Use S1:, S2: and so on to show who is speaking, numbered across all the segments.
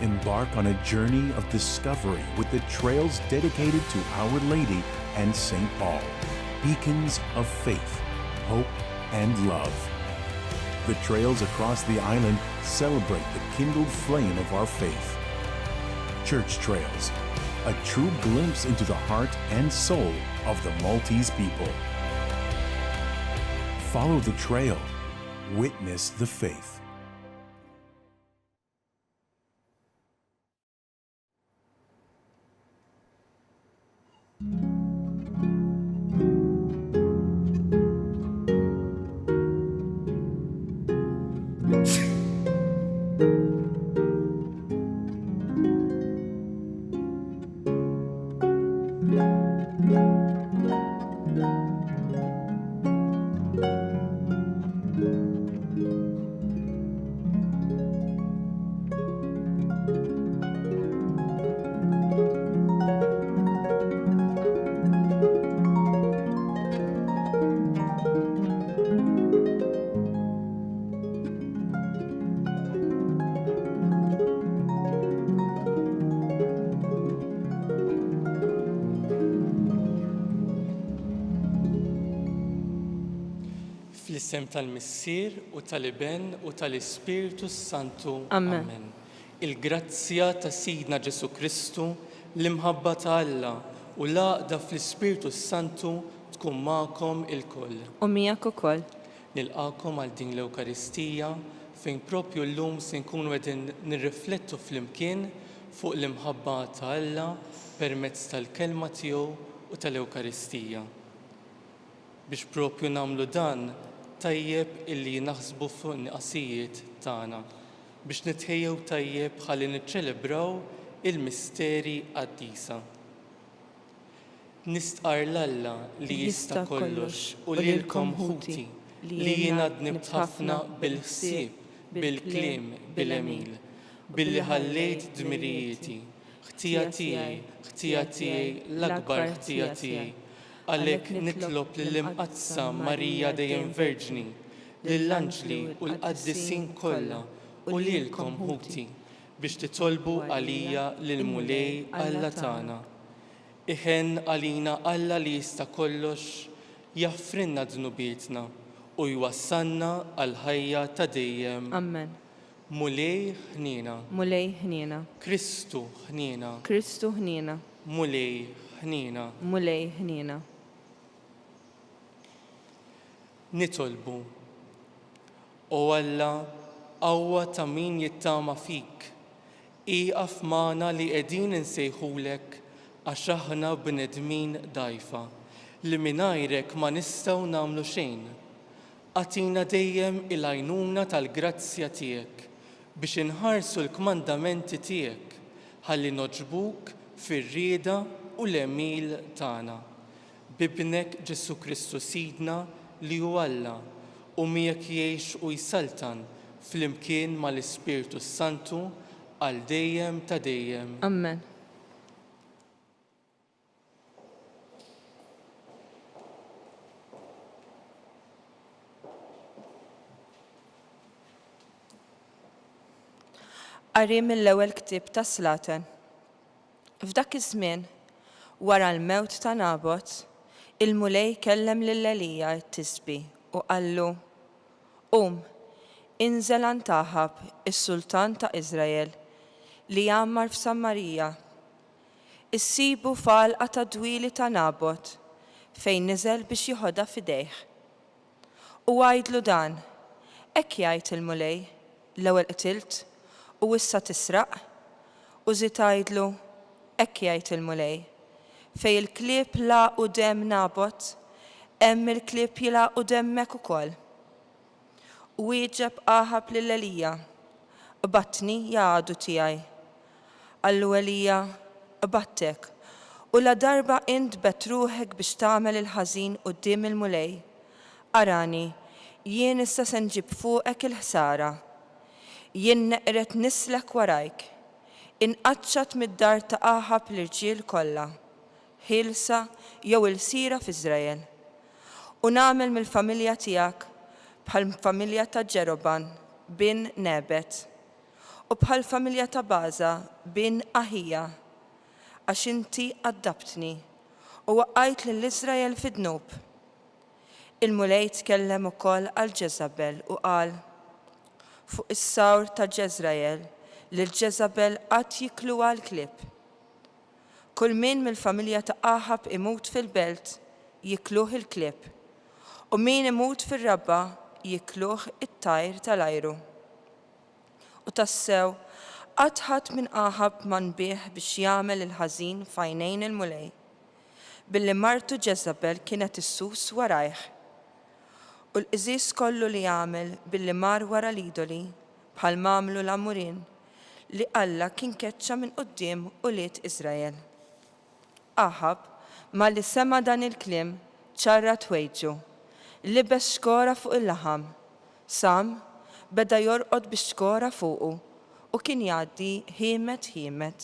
S1: embark on a journey of discovery with the trails dedicated to Our Lady and St. Paul, beacons of faith, hope, and love. The trails across the island celebrate the kindled flame of our faith. Church Trails, a true glimpse into the heart and soul of the Maltese people. Follow the trail, witness the faith.
S2: Fl-isem tal-Missier u tal-Iben u tal-Ispiritu Santu.
S3: Amen.
S2: Il-grazzja ta' Sidna Ġesu Kristu, l-imħabba ta' Alla u l-għaqda fl-Ispiritu Santu tkun magħkom ilkoll.
S3: U miegħek ukoll.
S2: Nilqakom għal din l-Ewkaristija fejn propju llum se nkunu qegħdin nirriflettu flimkien fuq l-imħabba ta' Alla permezz tal-kelma tiegħu u tal-Ewkaristija. Biex propju nagħmlu dan tajjeb illi naħsbu fuq n-qasijiet tagħna biex nitħejjew tajjeb ħalli niċċelebraw il-misteri qaddisa. Nistqar l-Alla li jista' kollox u lilkom ħuti li jiena dnibt ħafna bil-ħsieb, bil-kliem, bil-emil, billi ħallejt dmirijieti, ħtija tiegħi, l-akbar ħtija tiegħi. Għalhekk nitlob lill-imqazza Marija dejjem Verġni, lill-anġli u l-qaddisin kollha u lilkom ħuti biex titolbu għalija lill-mulej Alla tagħna. Iħen għalina Alla li jista' kollox jaffrinna dnubietna u jwassalna għal ħajja ta' dejjem.
S3: Amen.
S2: Mulej ħniena.
S3: Mulej ħniena.
S2: Kristu ħniena.
S3: Kristu ħniena.
S2: Mulej ħniena.
S3: Mulej ħniena.
S2: Nitolbu. O Alla, qawwa ta' min jittama fik, iqaf magħna li qegħdin insejħulek għax aħna bnedmin dgħajfa li mingħajrek ma nistgħu nagħmlu xejn. Għatina dejjem il-għajnuna tal-grazzja tiegħek biex inħarsu l-kmandamenti tiegħek ħalli noġbuk fir-rieda u l-emil tagħna. Bibnek Ġesu Kristu Sidna li hu Alla u miegħek jgħix u jsaltan flimkien mal-Ispiritu Santu għal dejjem ta' dejjem.
S3: Amen. Qari mill-ewwel ktieb ta' Slaten. F'dak iż-żmien, wara l-mewt ta' Nabot, il-mulej kellem lil Elija t-tisbi u qallu: Qum, inżel għand Aħab, is-Sultan ta' Iżrael, li jgħammar f'Samarija. Issibu falqa ta' dwili ta' Nabot fejn niżel biex jieħodha f'idejh. U għajdlu dan: hekk jgħid il-mulej, l-ewwel qtilt u issa tisraq, u żied tgħidlu: hekk jgħid il-mulej, fejn il-klieb laq quddiem Nabot, hemm il-klieb jilaq quddiemek ukoll. U wieġeb Aħab lil Elija: Battni ja għadu tiegħi. Qallu Elija: battek, u la darba int bet ruħek biex tagħmel il-ħażin quddiem il-mulej. Arani, jien issa se nġib fuqek il-ħsara. Jien neqret nislek warajk. Inqaċċat mid-dar ta' Aħab l-irġiel kollha, ħilsa jew il-sira f'Iżrael. U nagħmel mill-familja tiegħek bħal familja ta' Ġeroban bin Nebet. u bħal familja ta' baża bin aħija għax inti addabtni u waqqajt lill-Iżrael fid-dnub. Il-mulej tkellem ukoll għal Ġeżabel u qal: fuq is-sawr ta' Ġeżrael lil Ġeżabel qatt jikluha l-klieb. Kull min mill-familja ta' Aħab imut fil-belt jikluh il-klieb u min imut fir-rabba jikluh it-tajr tal-ajru. U tassew qatt ħadd minn Aħab ma nbih biex jagħmel il-ħażin f'għajnejn il-mulej, billi martu Ġeżabel kienet issus warajh. U l-qżis kollu li jagħmel billi mar wara l-idoli bħal mamlu l-Amurin li Alla kien keċċa minn quddiem ulied Iżrael. Aħab ma li sema dan il-kliem ċarra twejġu, libes xkora fuq il-laħam, sam beda jorqod bix-xkora fuqu u kien jgħaddi ħiemet.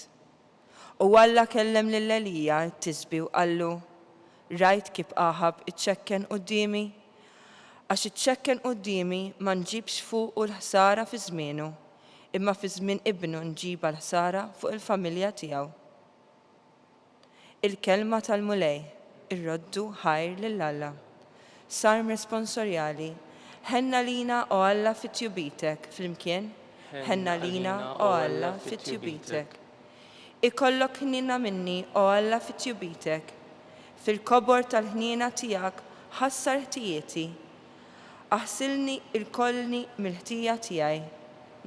S3: U Alla kellem lil Elija t-tisbi u qallu: rajt kif Aħab iċċekken qudiemi? Għax iċċekken qudiemi ma nġibx fuqu l-ħsara fi żmienu, imma fi żmien ibnu nġiba l-ħsara fuq il-familja tiegħu. Il-kelma tal-mulej irroddu ħajr lil Alla. Sarm responsorjali: ħenna lina o Alla fit-tjubitek flimkien, ħenna lina o Alla fit-tjubitek. Ikollok ħnina minni o Alla fit-tjubitek, fil-kobor tal-ħnina tiegħek ħassar ħtijieti, aħsilni il-kollni mill-ħtija tiegħi,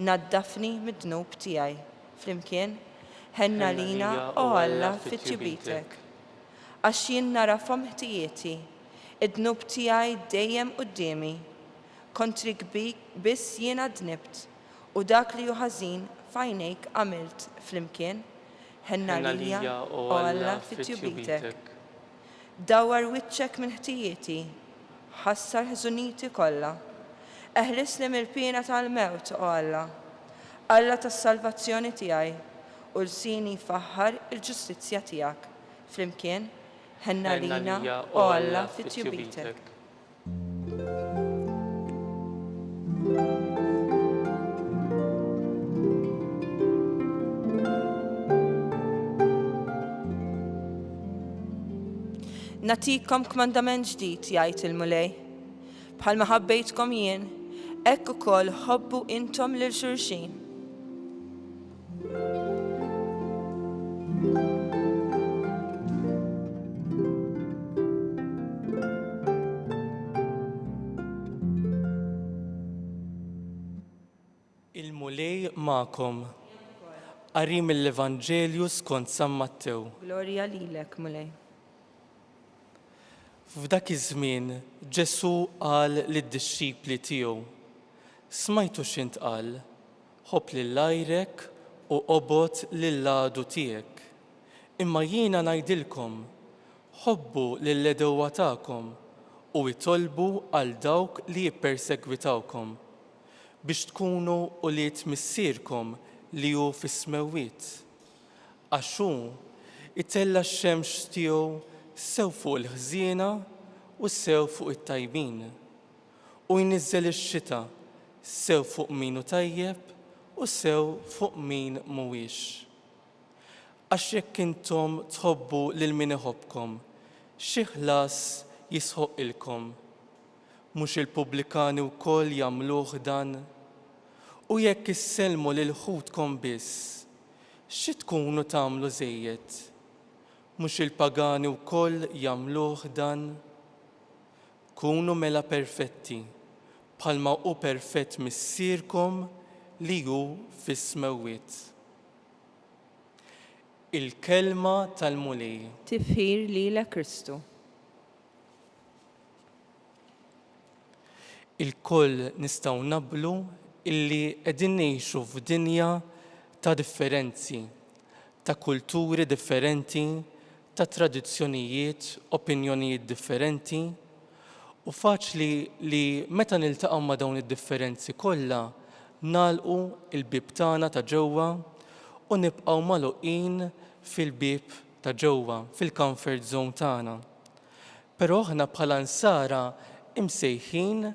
S3: naddafni mid-dnub tiegħi, flimkien ħenna lina o Alla fit-tjubitek. Għax jien nara fom ħtijieti, id-dnub tiegħi dejjem qudiemi, kontri kbik biss jiena dnibt u dak li hu ħażin f'għajnejk għamilt, flimkien ħenna lija o Alla fit-tjubitek. Dawar wiċċek minn ħtijieti, ħassar ħżuniti kollha. Eħlis li mill-pina tal-mewt o Alla, Alla tas-salvazzjoni tiegħi, u l-sini faħħar il-ġustizzja tiegħek, flimkien ħenna lina o Alla fit-tjubitek. Natikom kmandament ġdid, jgħid il-mulej, bħalma ħabbejtkom jien, hekk ukoll ħobbu intom lil xulxin.
S2: Il-mulej magħkom. Qari mill-Evanġelju skont San Mattew.
S3: Glorja lilek, mulej.
S2: F'dak iż-żmien Ġesu qal lid-dixxipli tiegħu: smajtu x'intqal, ħobb lil għajrek u qobod lil għadu tiegħek. Imma jiena ngħidilkom, ħobbu lill-għedewwa tagħkom u itolbu għal dawk li jippersegwitawkom biex tkunu ulied missierkom li hu fis-smewwiet. Għax hu itella x-xemx tiegħu sew fuq il-ħżiena u sew fuq it-tajbin, u jniżżel ix-xita sew fuq min hu tajjeb u sew fuq min mhuwiex. Għax jekk intom tħobbu lil min iħobbkom, xi ħlas jisħoqilkom? Mhux il-pubblikani wkoll jagħmluh dan? U jekk issellmu lil ħudkom biss, xi tkunu tagħmlu żejjed? Mhux il-pagani wkoll jagħmluh dan? Kunu mela perfetti, bħalma hu perfett missierkom li hu fis-smewwiet. Il-kelma tal-mulej.
S3: Tifħir lilek Kristu.
S2: Il-koll nistgħu naqblu illi qegħdin ngħixu f'dinja ta' differenzi, ta' kulturi differenti, ta' tradizzjonijiet, opinjonijiet differenti, u faċli li meta niltaqgħu ma' dawn id-differenzi kollha nagħlqu il-bib tagħna ta' ġewwa u nibqgħu magħluqin fil-bib ta' ġewwa, fil-comfort zone tagħna. Però aħna bħala nsara imsejħin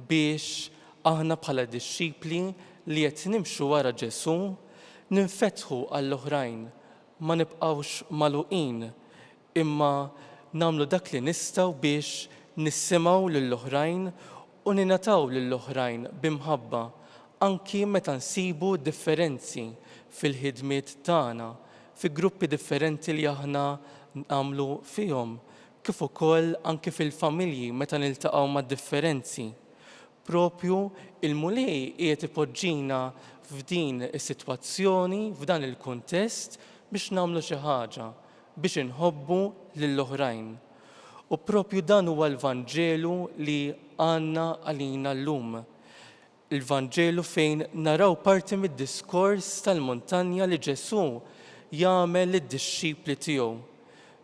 S2: biex aħna bħala dixxipli li qed nimxu wara Ġesu, ninfetħu għall-oħrajn, ma nibqgħux magħluqin, imma nagħmlu dak li nistgħu biex nissimgħu lill-oħrajn u ninataw lill-oħrajn b'imħabba anki meta nsibu differenzi fil-ħidmiet tagħna, fi gruppi differenti li aħna nagħmlu fihom, kif ukoll anki fil-familji meta niltaqgħu mad-differenzi. Propju il-mulej qiegħed ipoġġina f'din is-sitwazzjoni, f'dan il-kuntest biex nagħmlu xi ħaġa, biex inħobbu lill-oħrajn. U propju dan huwa l-Vanġelu li għandna għalina llum. Il-Vanġelu fejn naraw parti mid-diskors tal-muntanja li Ġesu jagħmel lid-dixxipli tiegħu,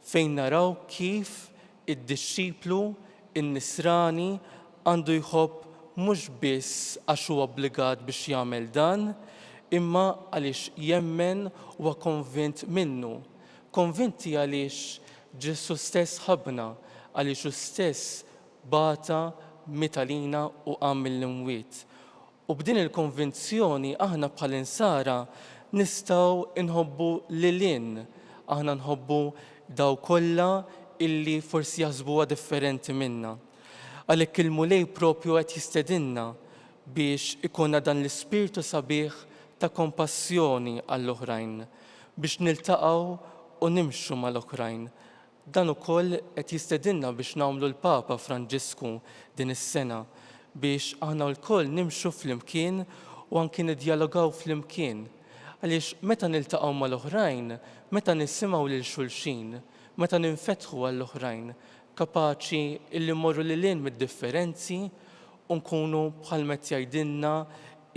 S2: fejn naraw kif id-dixxiplu, in-nisrani għandu jħobb mhux biss għax huwa obbligat biex jagħmel dan, imma għaliex jemmen huwa konvint minnu. Konvinti għaliex Ġesu stess ħabna, għaliex hu stess bata mitalina u qam mill-imwiet. U b'din il-konvinzjoni aħna bħal insara nistgħu nħobbu lilin, aħna nħobbu daw kollha illi forsi jaħsbuha differenti minna. Għalhekk il-mulej propju qed jistedinna biex ikunna dan l-ispirtu sabiħ ta' kompassjoni għall-oħrajn, biex niltaqgħu u nimxu mal-oħrajn. Dan ukoll qed jistedinna biex nagħmlu l-Papa Franġisku din is-sena, biex aħna l-koll nimxu fl-imkien u anki niddialogaw fl-imkien. Għaliex meta niltaqgħu mal-oħrajn, meta nisimgħu lil xulxin, meta ninfetħu għall-oħrajn, kapaċi illi morru lilin mid-differenzi u nkunu bħal met jgħidilna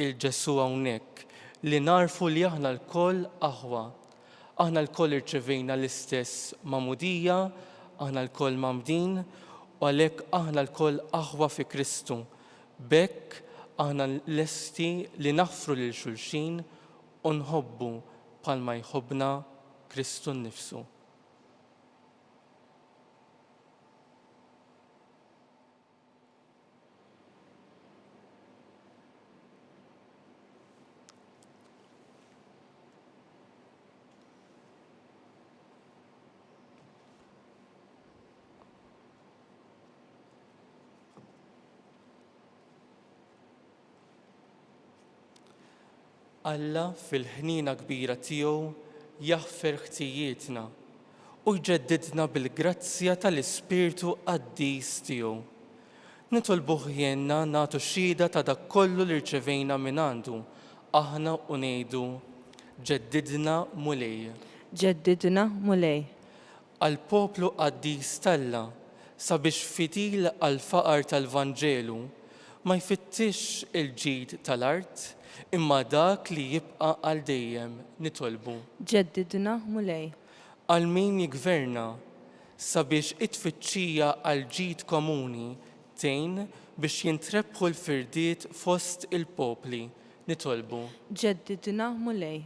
S2: il-Ġesu hawnhekk, li narfu li aħna l-koll aħwa. Aħna l-koll irċevejna l-istess mamudija, aħna l-koll mamdin, u għalhekk aħna l-koll aħwa fi Kristu. Bekk aħna lesti li naħfru lil xulxin u nħobbu bħalma jħobbna Kristu nnifsu. Alla fil-ħnina kbira tiegħu jaħfer ħtijietna u jġeddidna bil-grazzja tal-Ispirtu qaddis tiegħu. Nitolbuh jenna nagħtu xhieda ta' dak kollu li rċevejna minn għandu, aħna u ngħidu ġeddidna mulej.
S3: Ġeddidna mulej.
S2: Għall-poplu qaddis Talla sabiex fidil għall-faqar tal-Vanġelu ma jfittix il-ġid tal-art, imma dak li jibqa' għal dejjem nitolbu.
S3: Ġeddidna mulej.
S2: Għal min jigverna sabiex it-tfittxija għal ġid komuni tgħin biex jintrebħu l-firdiet fost il-popli nitolbu.
S3: Ġeddidna mulej.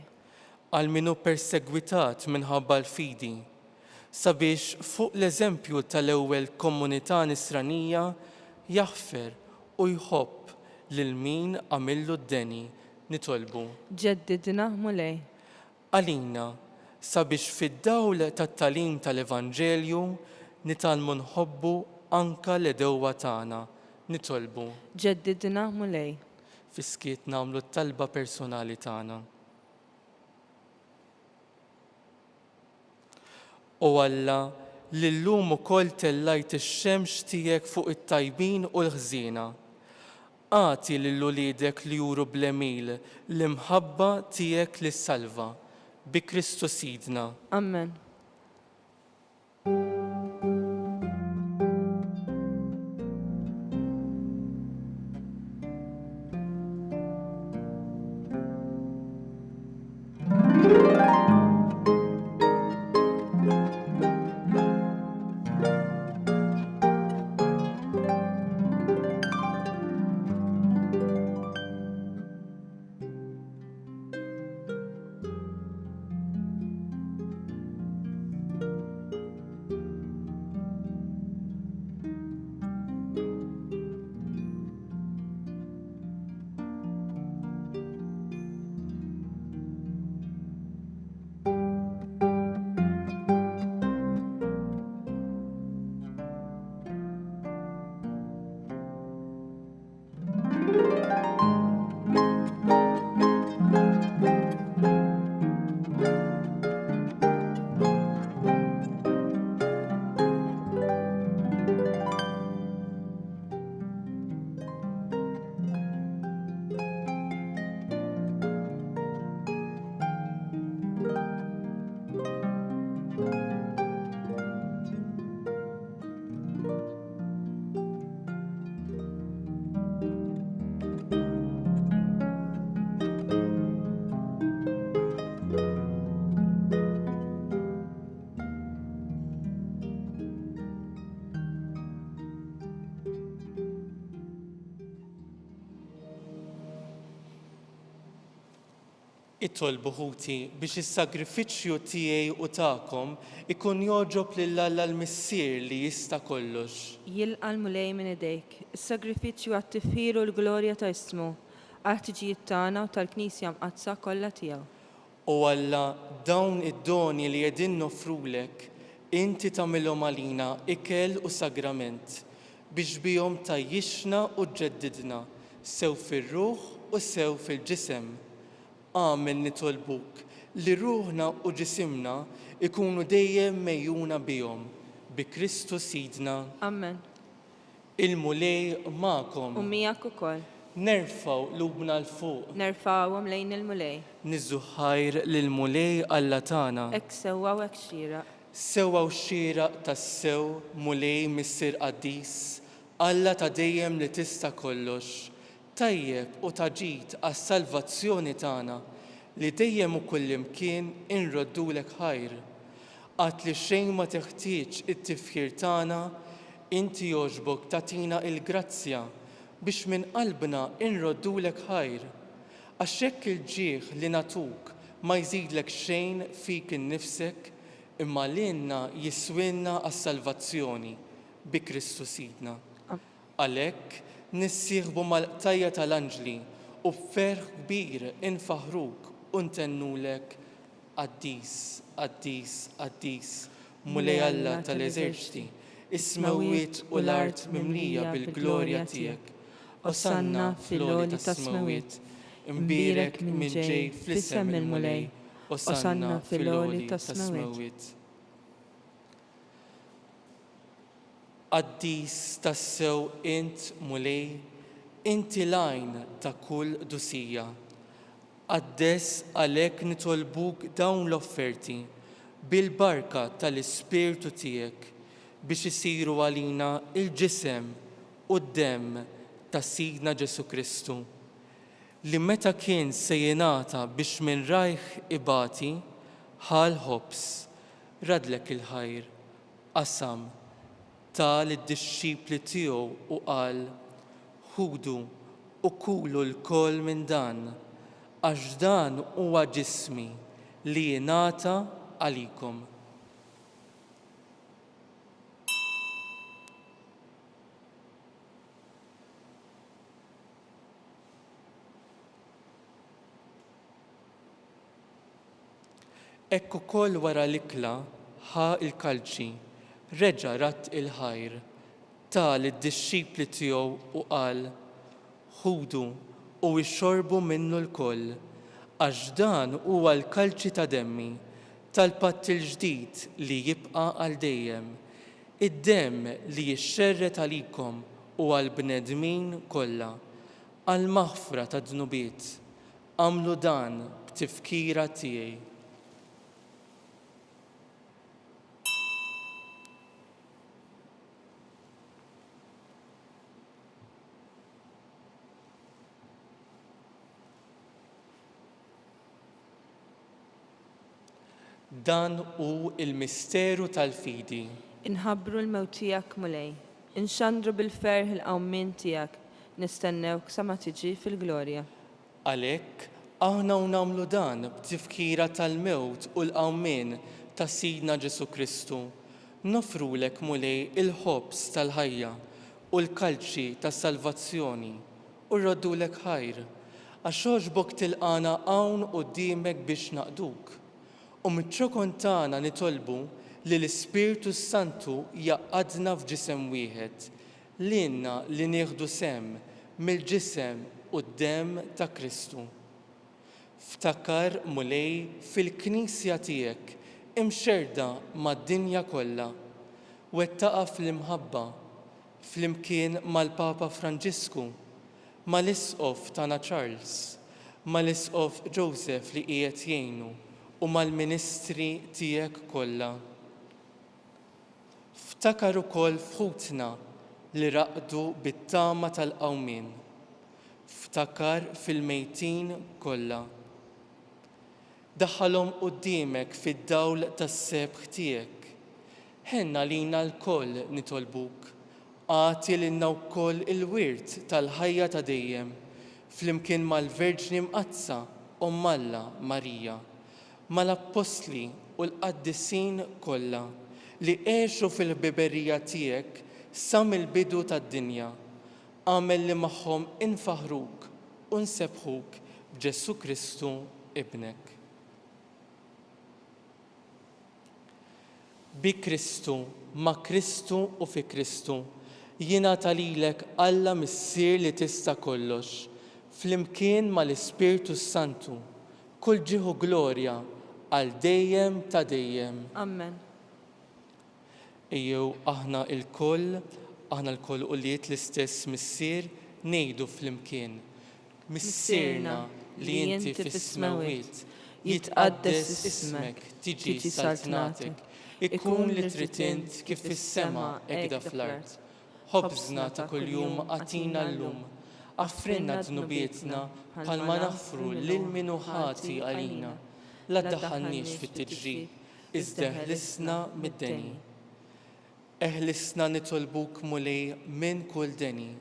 S2: Għal min hu persegwitat minħabba l-fidi sabiex fuq l-eżempju tal-ewwel komunità nisranija jaħfer u jħobb lil min għamillu d-deni nitolbu.
S3: Ġeddidna mulej.
S2: Għalina sabiex fid-dawl tat-talim tal-Evanġelju nitalmu nħobbu anka l-edewwa tagħna nitolbu.
S3: Ġeddidna mulej.
S2: Fiskiet nagħmlu t-talba personali tagħna. U Alla li llum ukoll tellajt ix-xemx tiegħek fuq it-tajbin u l-ħżiena. Għati lill-uliedek li juru bl-emil l-imħabba tiegħek lis-salva bi Kristu Sidna.
S3: Amen.
S2: Itolbu ħuti biex is-sagrifiċċju tiegħi u tagħkom ikun joġob lil Alla l-Missier li jista' kollox.
S3: Jilqa' l-mulej minn idejk, is-sagrifiċċju għat-tifħir u l-glorja ta' ismu, għal-ħtiġijiet tagħna u tal-Knisja mqazza kollha tiegħu.
S2: U Alla dawn id-doni li qegħdin nofrulek, inti tagħmilhom għalina ikel u sagrament biex bihom tajjixna u ġeddidna sew fir-ruħ u sew fil-ġisem. Għamel nitolbuk li ruħna u ġisimna ikunu dejjem mejjuna bihom bi Kristu Sidna.
S3: Amen.
S2: Il-mulej magħkom.
S3: U miegħek ukoll.
S2: Nerfaw lubna l-fuq.
S3: Nerfawhom lejn il-mulej.
S2: Niżu ħajr lill-mulej Alla tagħna.
S3: Hekk sewwa u hekk xieraq.
S2: Sewwa u xieraq tas-sew mulej Missier Qaddis, Alla ta' dejjem li tista' kollox. Tajjeb u taġid għas-salvazzjoni tagħna li dejjem u kullimkien inroddulek ħajr. Għad li xejn ma teħtieġ it-tifħir tagħna, inti jogħġbok tagħtina il-grazzja biex minn qalbna inroddulek ħajr. Għax hekk il-ġieħ li natuk ma jżidlek xejn fik innifsek, imma lilna jiswilna għas-salvazzjoni bi Kristu Sidna. Għalhekk nissieħbu mal-qtajja tal-anġli u b'ferħ kbir infaħruk u ntennulek Qaddis, Qaddis, Qaddis, mulej Alla tal-eżerċiti, is-smawiet u l-art mimlija bil-glorja tiegħek. Osanna fil-għoli ta' smawiet, imbirek minn ġej fl-isem il-mulej. Osanna fil-għoli ta' smawiet. Qaddis tassew int mulej, inti lajn ta' kull dusija. Qaddes għalhekk nitolbuk dawn l-offerti bil-barka tal-Ispirtu tiegħek biex isiru għalina il-ġisem u d-demm ta' Sidna Ġesu Kristu, li meta kien se jingħata biex minn rajh ibati, ħal ħobs, radlek il-ħajr, qasam tal id-dixxipli tiegħu u qal, ħudu u kulu l-koll minn dan, għax dan huwa ġismi li jingħata għalikom. Ekku koll wara l-ikla ħa il-kalċi, reġa' ratt il-ħajr, tal id-dixxipli tiegħu u qal, ħudu u jxorbu minnu l-koll, għax dan huwa l-kalċi ta' demmi, tal-patt il-ġdid li jibqa' għal dejjem, id-demm li jixxerret għalikom u għall-bnedmin kollha, għall-maħfra ta' dnubiet. Għamlu dan b'tifkira tiegħi. Dan hu il-misteru tal-fidi.
S3: Inħabbru l-mewt tiegħek mulej, inxandru bil-ferħ il-qawmien tiegħek, nistennewk sa ma tiġi fil-glorja.
S2: Għalhekk aħna nagħmlu dan b'tifkira tal-mewt u l-qawmien ta' Sidna Ġesu Kristu. Nofrulek mulej il-ħobs tal-ħajja u l-kalċi tas-salvazzjoni u rroddulek ħajr, għax għoġbok tilqana hawn quddiemek biex naqduk. U mit-ċokon tagħna nitolbu li l-Ispirtu Santu jaqadna f'ġisem wieħed, lilna li nieħdu sem mill-ġisem u d-demm ta' Kristu. Ftakar mulej fil-Knisja tiegħek imxerda mad-dinja kollha, wettaqa fl-imħabba flimkien mal-Papa Franġisku, mal-Isqof tagħna Charles, mal-Isqof Joseph li qiegħed jgħinu u mal-ministri tiegħek kollha. Ftakar ukoll fħutna li raqdu bit-tama tal-qawmien. Ftakar fil-mejtin kollha. Daħħalhom quddiemek fid-dawl tas-sebħ tiegħek. Ħenna lina l-koll nitolbuk. Għati lilna wkoll il-wirt tal-ħajja ta' dejjem flimkien mal-Verġni mqazza Alla Marija, mal-Apostli u l-Qaddisin kollha li għexu fil-biberija tiegħek sa mill-bidu tad-dinja. Għamel li magħhom infaħruk u nsebħuk b'Ġesu Kristu ibnek. Bi Kristu, ma' Kristu u fi Kristu, jingħata lilek Alla missier li tista' kollox, flimkien mal-Ispirtu Santu, kull ġieħu glorja għal dejjem ta' dejjem.
S3: Amen.
S2: Ejjew aħna l-koll u li l-istess missier ngħidu flimkien. Missierna li inti fis-smawiet, jitqaddes ismek, tiġi saltnatek, ikun li trid int kif fis-sema hekk fl-art. Ħobżna ta' kuljum għatina llum, għaffrinna dnubietna bħalma naħfru lil min hu ħati għalina. La ddaħħalniex fit-tiġrib, iżda eħlisna mid-deni. Eħlisna nitolbuk mulej minn kull deni.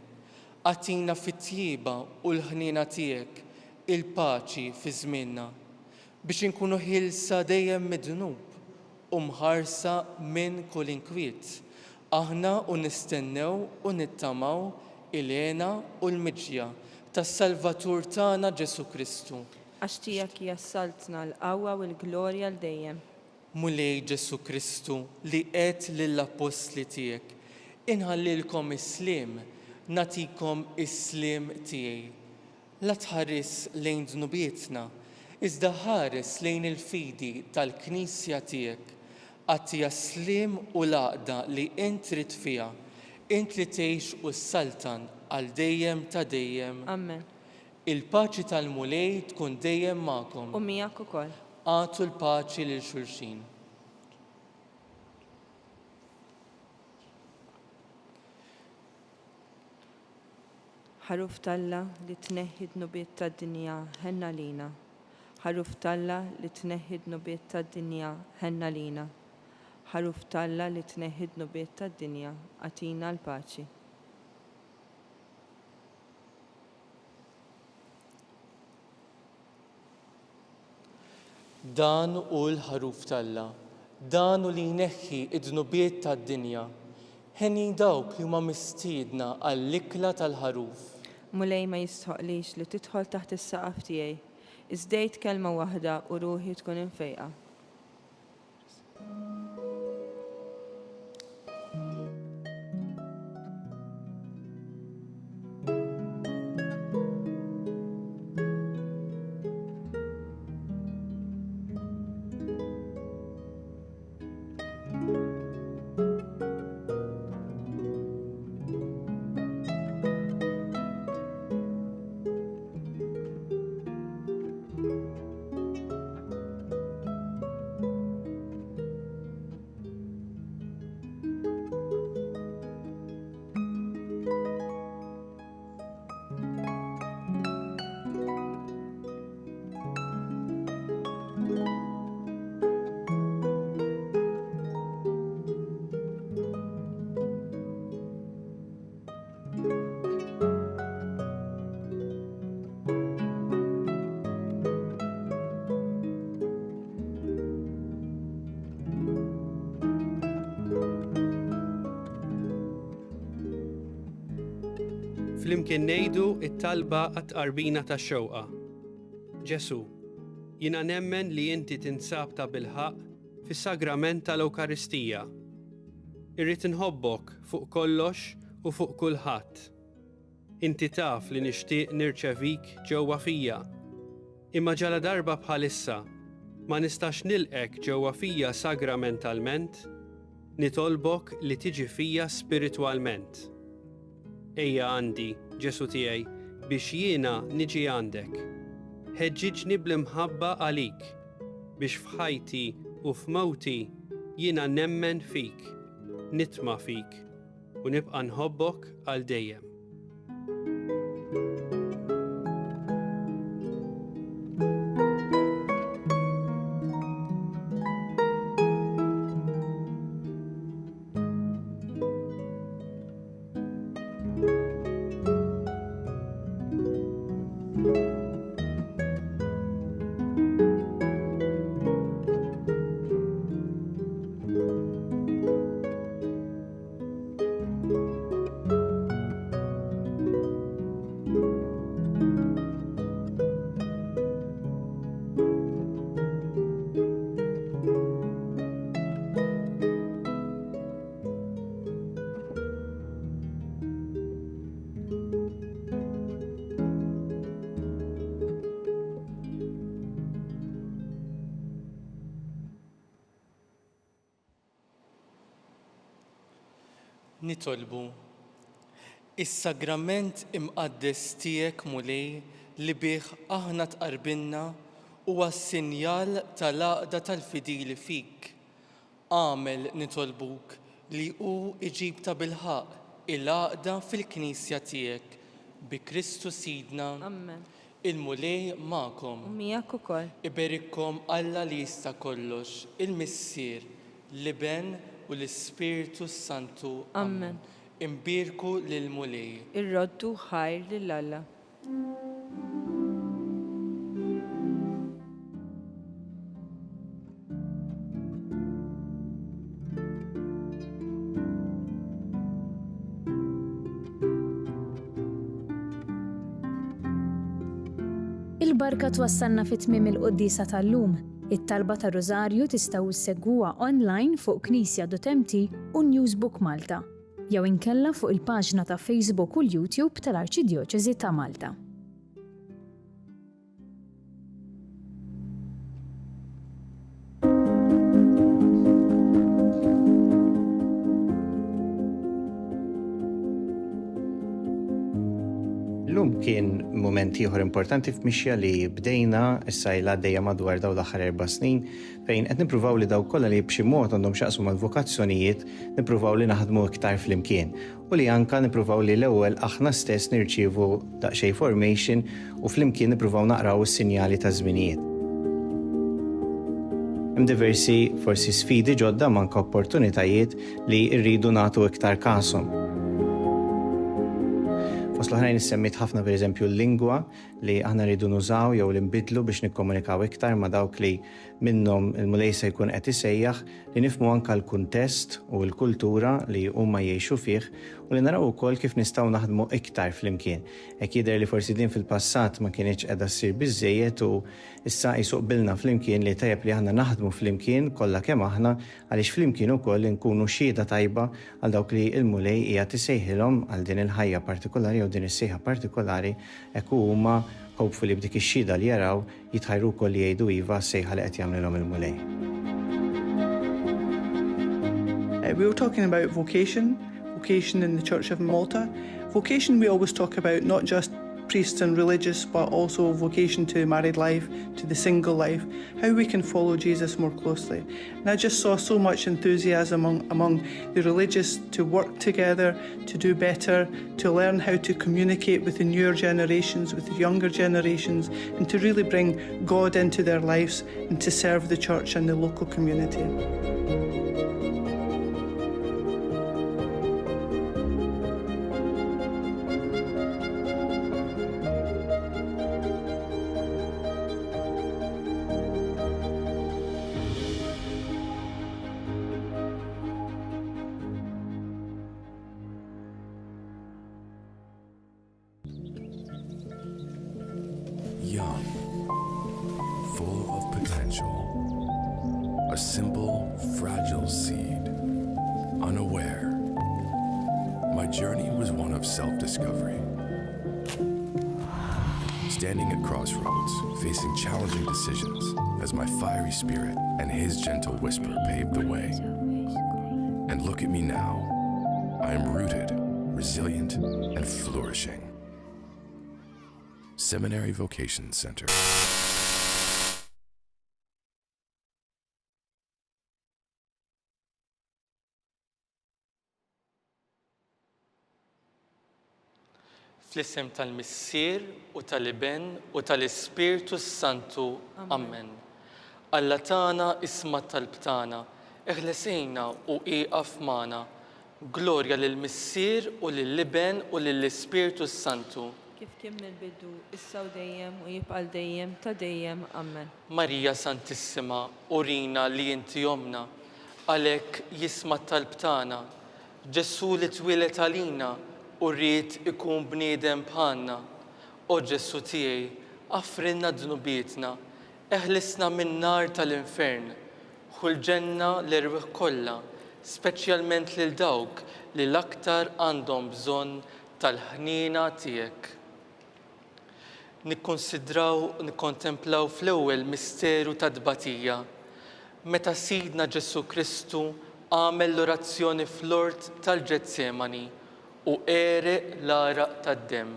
S2: Għatina fit-tjieba u l-ħnina tiegħek il-paċi fi żmienna biex inkunu ħilsa dejjem mid-dnub u mħarsa minn kull inkwiet. Aħna u nistennew u nittamaw il-għena u l-miġja tas-Salvatur tagħna Ġesu Kristu.
S3: Għax tiegħek jassaltna l-qawwa u l-glorja l dejjem.
S2: Mulej Ġesu Kristu li qed lill-apostli tiegħek, inħallilkom is-sliem, natikom is-sliem tiegħi. La tħares lejn dnubietna, iżda ħares lejn il-fidi tal-Knisja tiegħek, għattija sliem u l-għaqda li int trid fiha, int li tgħix u s-saltan għal dejjem ta' dejjem.
S3: Amen.
S2: Il-paċi tal-mulej tkun dejjem magħkom.
S3: U miegħek ukoll.
S2: Għatu l-paċi lil xulxin.
S3: Ħaruf Talla li tneħħi d-nubiet tad-dinja ħenna lina. Ħaruf Talla li tneħħi d-nubiet tad-dinja ħenna lina. Ħaruf Talla li tneħħi d-nubiet tad-dinja għatina l-paċi.
S2: Dan u l-ħaruf Talla, dan u li jneħħi id-dnubiet tad-dinja, ħenni dawk li huma mistiedna għall-ikla tal-ħaruf.
S3: Mulej ma jistħoqlix li tidħol taħt is-saqaf tiegħi, iżdejt kelma waħda u ruħi tkun infejqa.
S4: Flimkien ngħidu it-talba għat-qarbina tax-xewqa. Ġesu, jiena nemmen li inti tinsab ta' bilħaq fis-sagrament tal-Ewkaristija. Irrid inħobbok fuq kollox u fuq kulħadd. Inti taf li nixtieq nirċevik ġewwa fija. Imma ġala darba bħalissa ma nistax nilqek ġewwa fija sagramentalment, nitolbok li tiġi fija spiritwalment. Ejja għandi, Ġesu tiegħi, biex jiena niġi għandek. Ħeġġiġni bl-imħabba għalik, biex f'ħajti u f'mowti jiena nemmen fik, nitma' fik u nibqa' nħobbok għal dejjem.
S2: Nitolbu. Is-sagrament imqaddes tiegħek mulej li bih aħna tqarbilna huwa s-sinjal tal-għaqda tal-fidili fik. Għamel nitolbuk li hu iġib ta' bilħaq il-għaqda fil-Knisja tiegħek bi Kristu Sidna.
S3: Amen.
S2: Il-mulej magħkom.
S3: Miegħek ukoll.
S2: Iberikkom Alla li jista' kollox, il-Missier, l-Iben u l-Ispiritu Santu.
S3: Amen.
S2: Imbirku lil-mulej.
S3: Irroddu ħajr lil Alla.
S5: Il-barka twassalna fit-tmiem il-Qudiesa tal-lum. It-talba ta' Rożarju tistgħu issegwuha online fuq knisja.mt u Newsbook Malta, jew inkella fuq il-paġna ta' Facebook u l-YouTube tal-Arċidjoċeżi ta' Malta.
S6: Illum kien moment ieħor importanti f'mixja li bdejna issa ilha għaddejja madwar dawn l-aħħar 4 snin fejn qed nippruvaw li daw kollha li b'xi mod għandhom x'jaqsmu mal-vokazzjonijiet nippruvaw li naħdmu iktar flimkien u li anke nippruvaw li l-ewwel aħna stess nirċievu daqsxejn formation u flimkien nippruvaw naqraw is-sinjali ta' żminijiet. Hemm diversi forsi sfidi ġodda manka opportunitajiet li rridu nagħtu iktar kasom. Fost l-ħrajn issemmit ħafna pereżempju l-lingwa li aħna rridu nużaw jew li nbidlu biex nikkomunikaw iktar ma' dawk li minnhom il-mulej se jkun qed isejjaħ li nifhmu anke l-kuntest u l-kultura li huma jgħixu fih u li naraw ukoll kif nistgħu naħdmu iktar flimkien. Hekk jidher li forsi din fil-passat ma kienx qiegħda ssir biżżejjed u issa jsuqbilna flimkien li tajjeb li aħna naħdmu flimkien kollha kemm aħna għaliex flimkien ukoll nkunu xhieda tajba għal dawk li l-mulej qiegħed isejħilhom għal din il-ħajja partikolari din is-sejħa partikolari hekk huma hopefully b'dik ix-xhieda li jaraw jitħajru wkoll li jgħidu iva s-sejħa li qed jagħmlilhom il-mulej.
S7: We were talking about vocation in the Church of Malta. Vocation we always talk about not just priests and religious, but also vocation to married life, to the single life, how we can follow Jesus more closely. And I just saw so much enthusiasm among the religious to work together, to do better, to learn how to communicate with the newer generations, with the younger generations, and to really bring God into their lives and to serve the church and the local community.
S8: Young, full of potential, a simple, fragile seed, unaware. My journey was one of self-discovery. Standing at crossroads, facing challenging decisions, as my fiery spirit and his gentle whisper paved the way. And look at me now. I am rooted, resilient, and flourishing. Seminary Vocation Center.
S2: Fl-isem tal-Missier u tal-Iben u tal-Ispiritu Santu. Amen. Alla tagħna isma' tal-btana, eħlesejna u qiegħaf magħna. Glorja lill-Missier u lill-Iben u lill-Ispiritu Santu.
S3: Kif kien mill-bidu, issa u dejjem u jibqal dejjem ta' dejjem. Amen.
S2: Marija Santissima, urina li inti jomna, għalhekk jisma' tal-btana. Ġesu li twilet għalina u rrid ikun bniedem bħalna. O Ġesu tiegħi, affrinna dnubietna, eħlisna min-nar tal-infern, ħulġenna l-irwieħ kollha, speċjalment lil dawk li l-aktar għandhom bżonn tal-ħnina tiegħek. Nikkontemplaw fl-ewwel misteru ta' tbatija, meta Sidna Ġesu Kristu għamel l-orazzjoni fl-ort tal-Ġetsemani u ere l-araq tad-demm.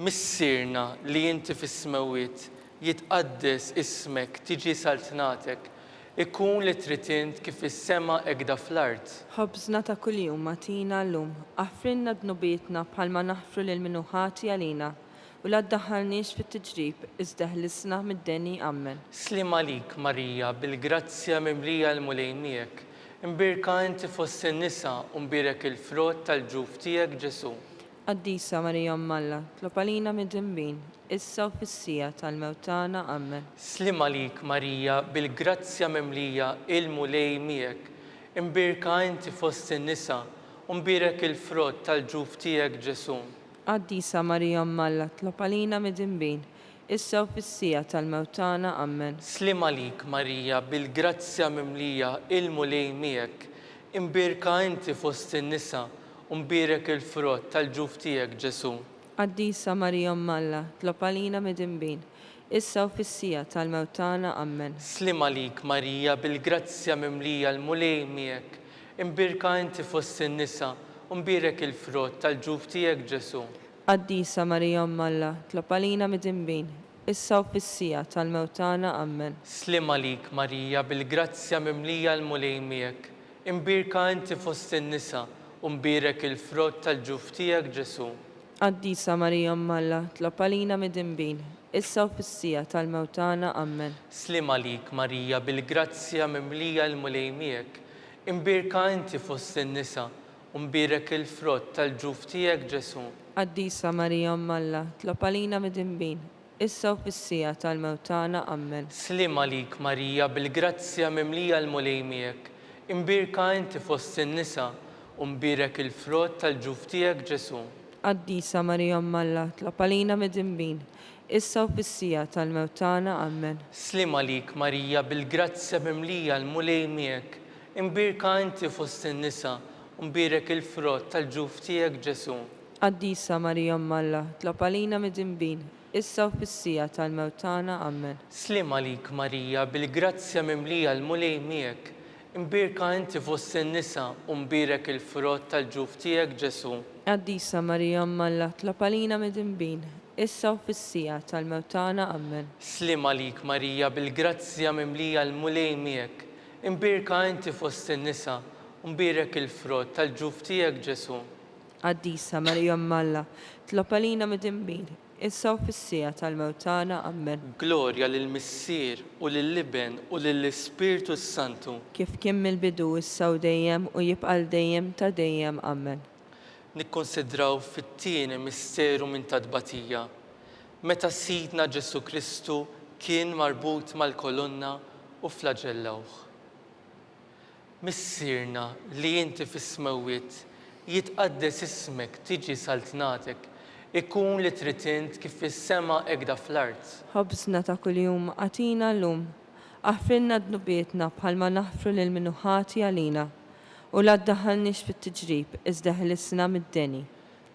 S2: Missirna li inti fis-smewwiet jitqaddes ismek tiġi saltnatek, ikun li trid int kif is-sema ekda fl-art.
S3: ħobżna ta' kuljum atina llum, aħfrinna dnubietna bħalma naħfru lil minnu ħati għalina, u la ddaħħalniex fit-tiġrib, iżda ħlisna mid-deni ammen.
S2: Slim għalik, Marija, bil-grazzja mimlija l-mulejn miegħek, imbirka inti fost in-nisa u mbirek il-frott tal-ġuf tiegħek Ġesu.
S3: Qaddisa Marija Malla, tlob għalina mid-dembin, issa u fis-sija tal-mewtana ammen.
S2: Slim għalik, Marija, bil-grazzja mimlija il-mulej miegħek, imbirka inti fost in-nisa u mbirek il-frott tal-ġuf tiegħek Ġesu.
S3: Qaddisa Marija Malla, tlob għalina mid-dembin, issa u fis-sija tal-mewtana ammen.
S2: Slim għalik, Marija, bil-grazzja mimlija il-mulej miegħek, imbirka inti fost in-nisa u mbirek il-frott tal-ġuf tiegħek Ġesu.
S3: Qaddisa Marija Malla, tlob għalina mid-dembin, issa u fis-sija tal-mewtana ammen.
S2: Slim għalik, Marija, bil-grazzja mimlija l-mulej miegħek, imbirka inti fost in-nisa u mbirek il-frott tal-ġuf tiegħek Ġesu.
S3: Qaddisa Marija Malla, tlob għalina mid-dembin, issa u fis-sija tal-mewtana ammen.
S2: Slim għalik, Marija, bil-grazzja mimlija l-mulej miegħek, imbirka inti fost in-nisa u mbirek il-frott tal-ġuf tiegħek Ġesu.
S3: Qaddisa Marija Malla, tlob għalina mid-dembin, issa u fis-sija tal-mewtana ammen.
S2: Slim għalik, Marija, bil-grazzja mimlija l-mulej miegħek, imbirka inti fost in-nisa u mbirek il-frott tal-ġuf tiegħek Ġesu.
S3: Qaddisa Marija Malla, tlob għalina mid-dembin, issa u fis-sija tal-mewtana ammen.
S2: Slim għalik, Marija, bil-grazzja mimlija l-mulej miegħek, imbirka inti fost in-nisa u mbirek il-frott tal-ġuf tiegħek Ġesu.
S3: Qaddisa Marija Malla, tlob għalina mid-dembin, issa u fis-sija tal-mewtana ammen.
S2: Slim għalik, Marija, bil-grazzja mimlija l-mulej miegħek, imbirka inti fost in-nisa u mbirek il-frott tal-ġuf tiegħek Ġesu.
S3: Qaddisa Marija Malla, tlob għalina mid-dembin, issa u fis-sija tal-mewtana ammen.
S2: Slim għalik, Marija, bil-grazzja mimlija l-mulej miegħek, imbirka inti fost in-nisa u mbirek il-frott tal-ġuf tiegħek Ġesu.
S3: Qaddisa Marija Malla, tlob għalina mid-dembin, issa u fis-sija tal-mewtana ammen.
S2: Slim għalik, Marija, bil-grazzja mimlija l-mulej miegħek, imbirka inti fost in-nisa u mbirek il-frott tal-ġuf tiegħek Ġesu.
S3: Qaddisa Marija Malla, tlob għalina mid-dembin, issa u fis-sija tal-mewtana ammen.
S2: Glorja lill-Missier u lill-Liben u lill-Ispiritu Santu.
S3: Kif kien mill-bidu issa u dejjem u jibqal dejjem ta' dejjem ammen.
S2: Nikkonsidraw fit-tieni misteru minn tadbatija, meta Sidna Ġesu Kristu kien marbut mal-kolonna u flagellawh. Missirna li inti fis-smewwiet jitqaddes ismek tiġi saltnatek, ikun li trid int kif fis-sema ekda fl-art.
S3: Ħobżna ta' kuljum atina llum, aħfrinna dnubietna bħalma naħfru lil minnu ħati għalina, u la ddaħħalniex fit-tiġrib iżda ħlisna mid-deni.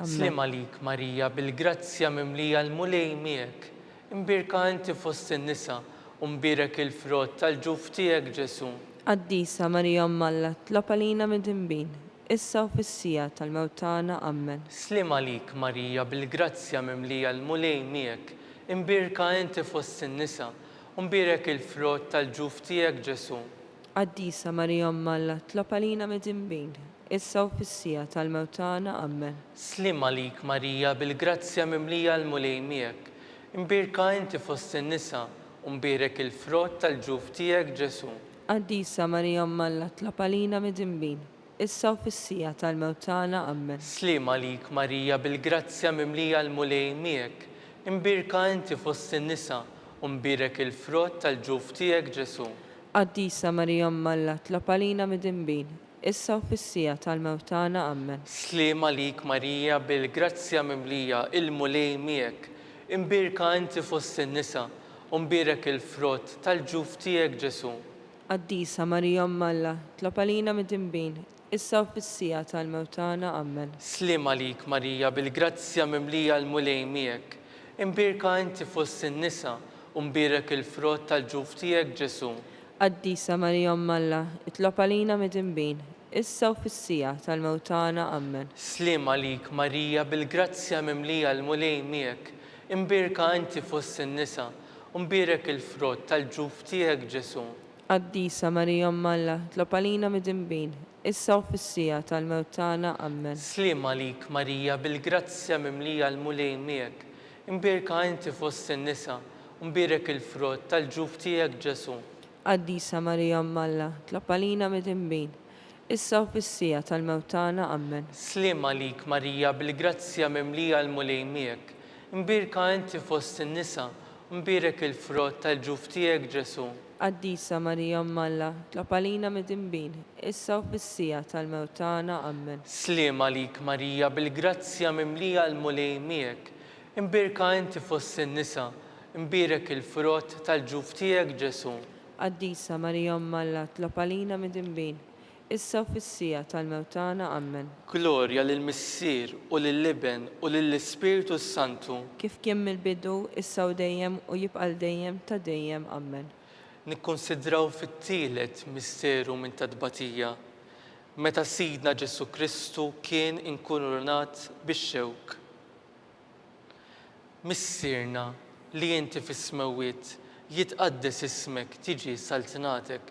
S2: Slim għalik, Marija, bil-grazzja mimlija l-mulej miegħek, imbirka inti fost in-nisa u mbirek il-frott tal-ġuf tiegħek Ġesu.
S3: Qaddisa Marija Malla, tlob għalina mid-dembin, issa u fis-sija tal-mewtana ammen.
S2: Slim għalik, Marija, bil-grazzja mimlija l-mulej miegħek, imbirka inti fost in-nisa u mbirek il-frott tal-ġuf tiegħek Ġesu.
S3: Qaddisa Marija Malla, tlob għalina mid-dembin, issa u fis-sija tal-mewtana ammen.
S2: Slim għalik, Marija, bil-grazzja mimlija l-mulej miegħek, imbirka inti fost in-nisa u mbirek il-frott tal-ġuf tiegħek Ġesu.
S3: Qaddisa Marija Malla, tlob għalina mid-dembin, issa u fis-sija tal-mewtana ammen.
S2: Slim għalik, Marija, bil-grazzja mimlija l-mulej miegħek, imbirka inti fost in-nisa u mbirek il-frott tal-ġuf tiegħek Ġesu.
S3: Qaddisa Marija Malla, tlob għalina mid-dembin, issa u fis-sija tal-mewtana ammen.
S2: Slim għalik, Marija, bil-grazzja mimlija il-mulej miegħek, imbirka inti fost in-nisa u mbirek il-frott tal-ġuf tiegħek Ġesu.
S3: Qaddisa Marija Malla, tlob għalina mid-dembin, issa u fis-sija tal-mewtana ammen.
S2: Slim għalik, Marija, bil-grazzja mimlija l-mulej miegħek, imbirka inti fost in-nisa u mbirek il-frott tal-ġuf tiegħek Ġesu.
S3: Qaddisa Marija Umm Alla, itlob għalina mid-dinbin, issa u fis-sija tal-mewt tagħna. Amen.
S2: Slim għalik Marija bil-grazzja mimlija l-mulej miegħek, imbirka inti fost in-nisa, u mbirek il-frott tal-ġuf tiegħek Ġesu.
S3: Qaddisa Marija Umm Alla, itlob għalina mid-dinbin, issa u fis-sija tal-mewt tagħna. Amen.
S2: Slim għalik Marija bil-grazzja mimlija l-mulej miegħek, imbirka inti fost in-nisa, u mbirek il-frott tal-ġuf tiegħek Ġesu.
S3: Qaddisa Marija Umm Alla, itlob għalina mid-dinbin, issa u fis-sija tal-mewt tagħna. Amen.
S2: Slim għalik Marija bil-grazzja mimlija l-mulej miegħek, imbirka inti fost in-nisa, u mbirek il-frott tal-ġuf tiegħek Ġesu.
S3: Qaddisa Marija Umm Alla, itlob għalina mid-dinbin, issa u fis-sija tal-mewt tagħna. Amen.
S2: Slim għalik Marija bil-grazzja mimlija l-mulej miegħek, imbirka inti fost in-nisa, imbirek il-frott tal-ġuf tiegħek Ġesu.
S3: Qaddisa Marija Umm Alla, itlob għalina mid-dinbin, issa u fis-sija tal-mewt tagħna. Amen.
S2: Glorja lill-Missier u lill-Iben u lill-Ispiritu Santu.
S3: Kif kien mill-bidu, issa u dejjem u jibqa' dejjem ta' dejjem. Amen.
S2: Nikkonsidraw fit-tielet misteru minn tadbatija, meta Sidna Ġesu Kristu kien inkurunat bix-xewk. Missierna li inti fis-smewwiet jitqaddes ismek tiġi saltinatek,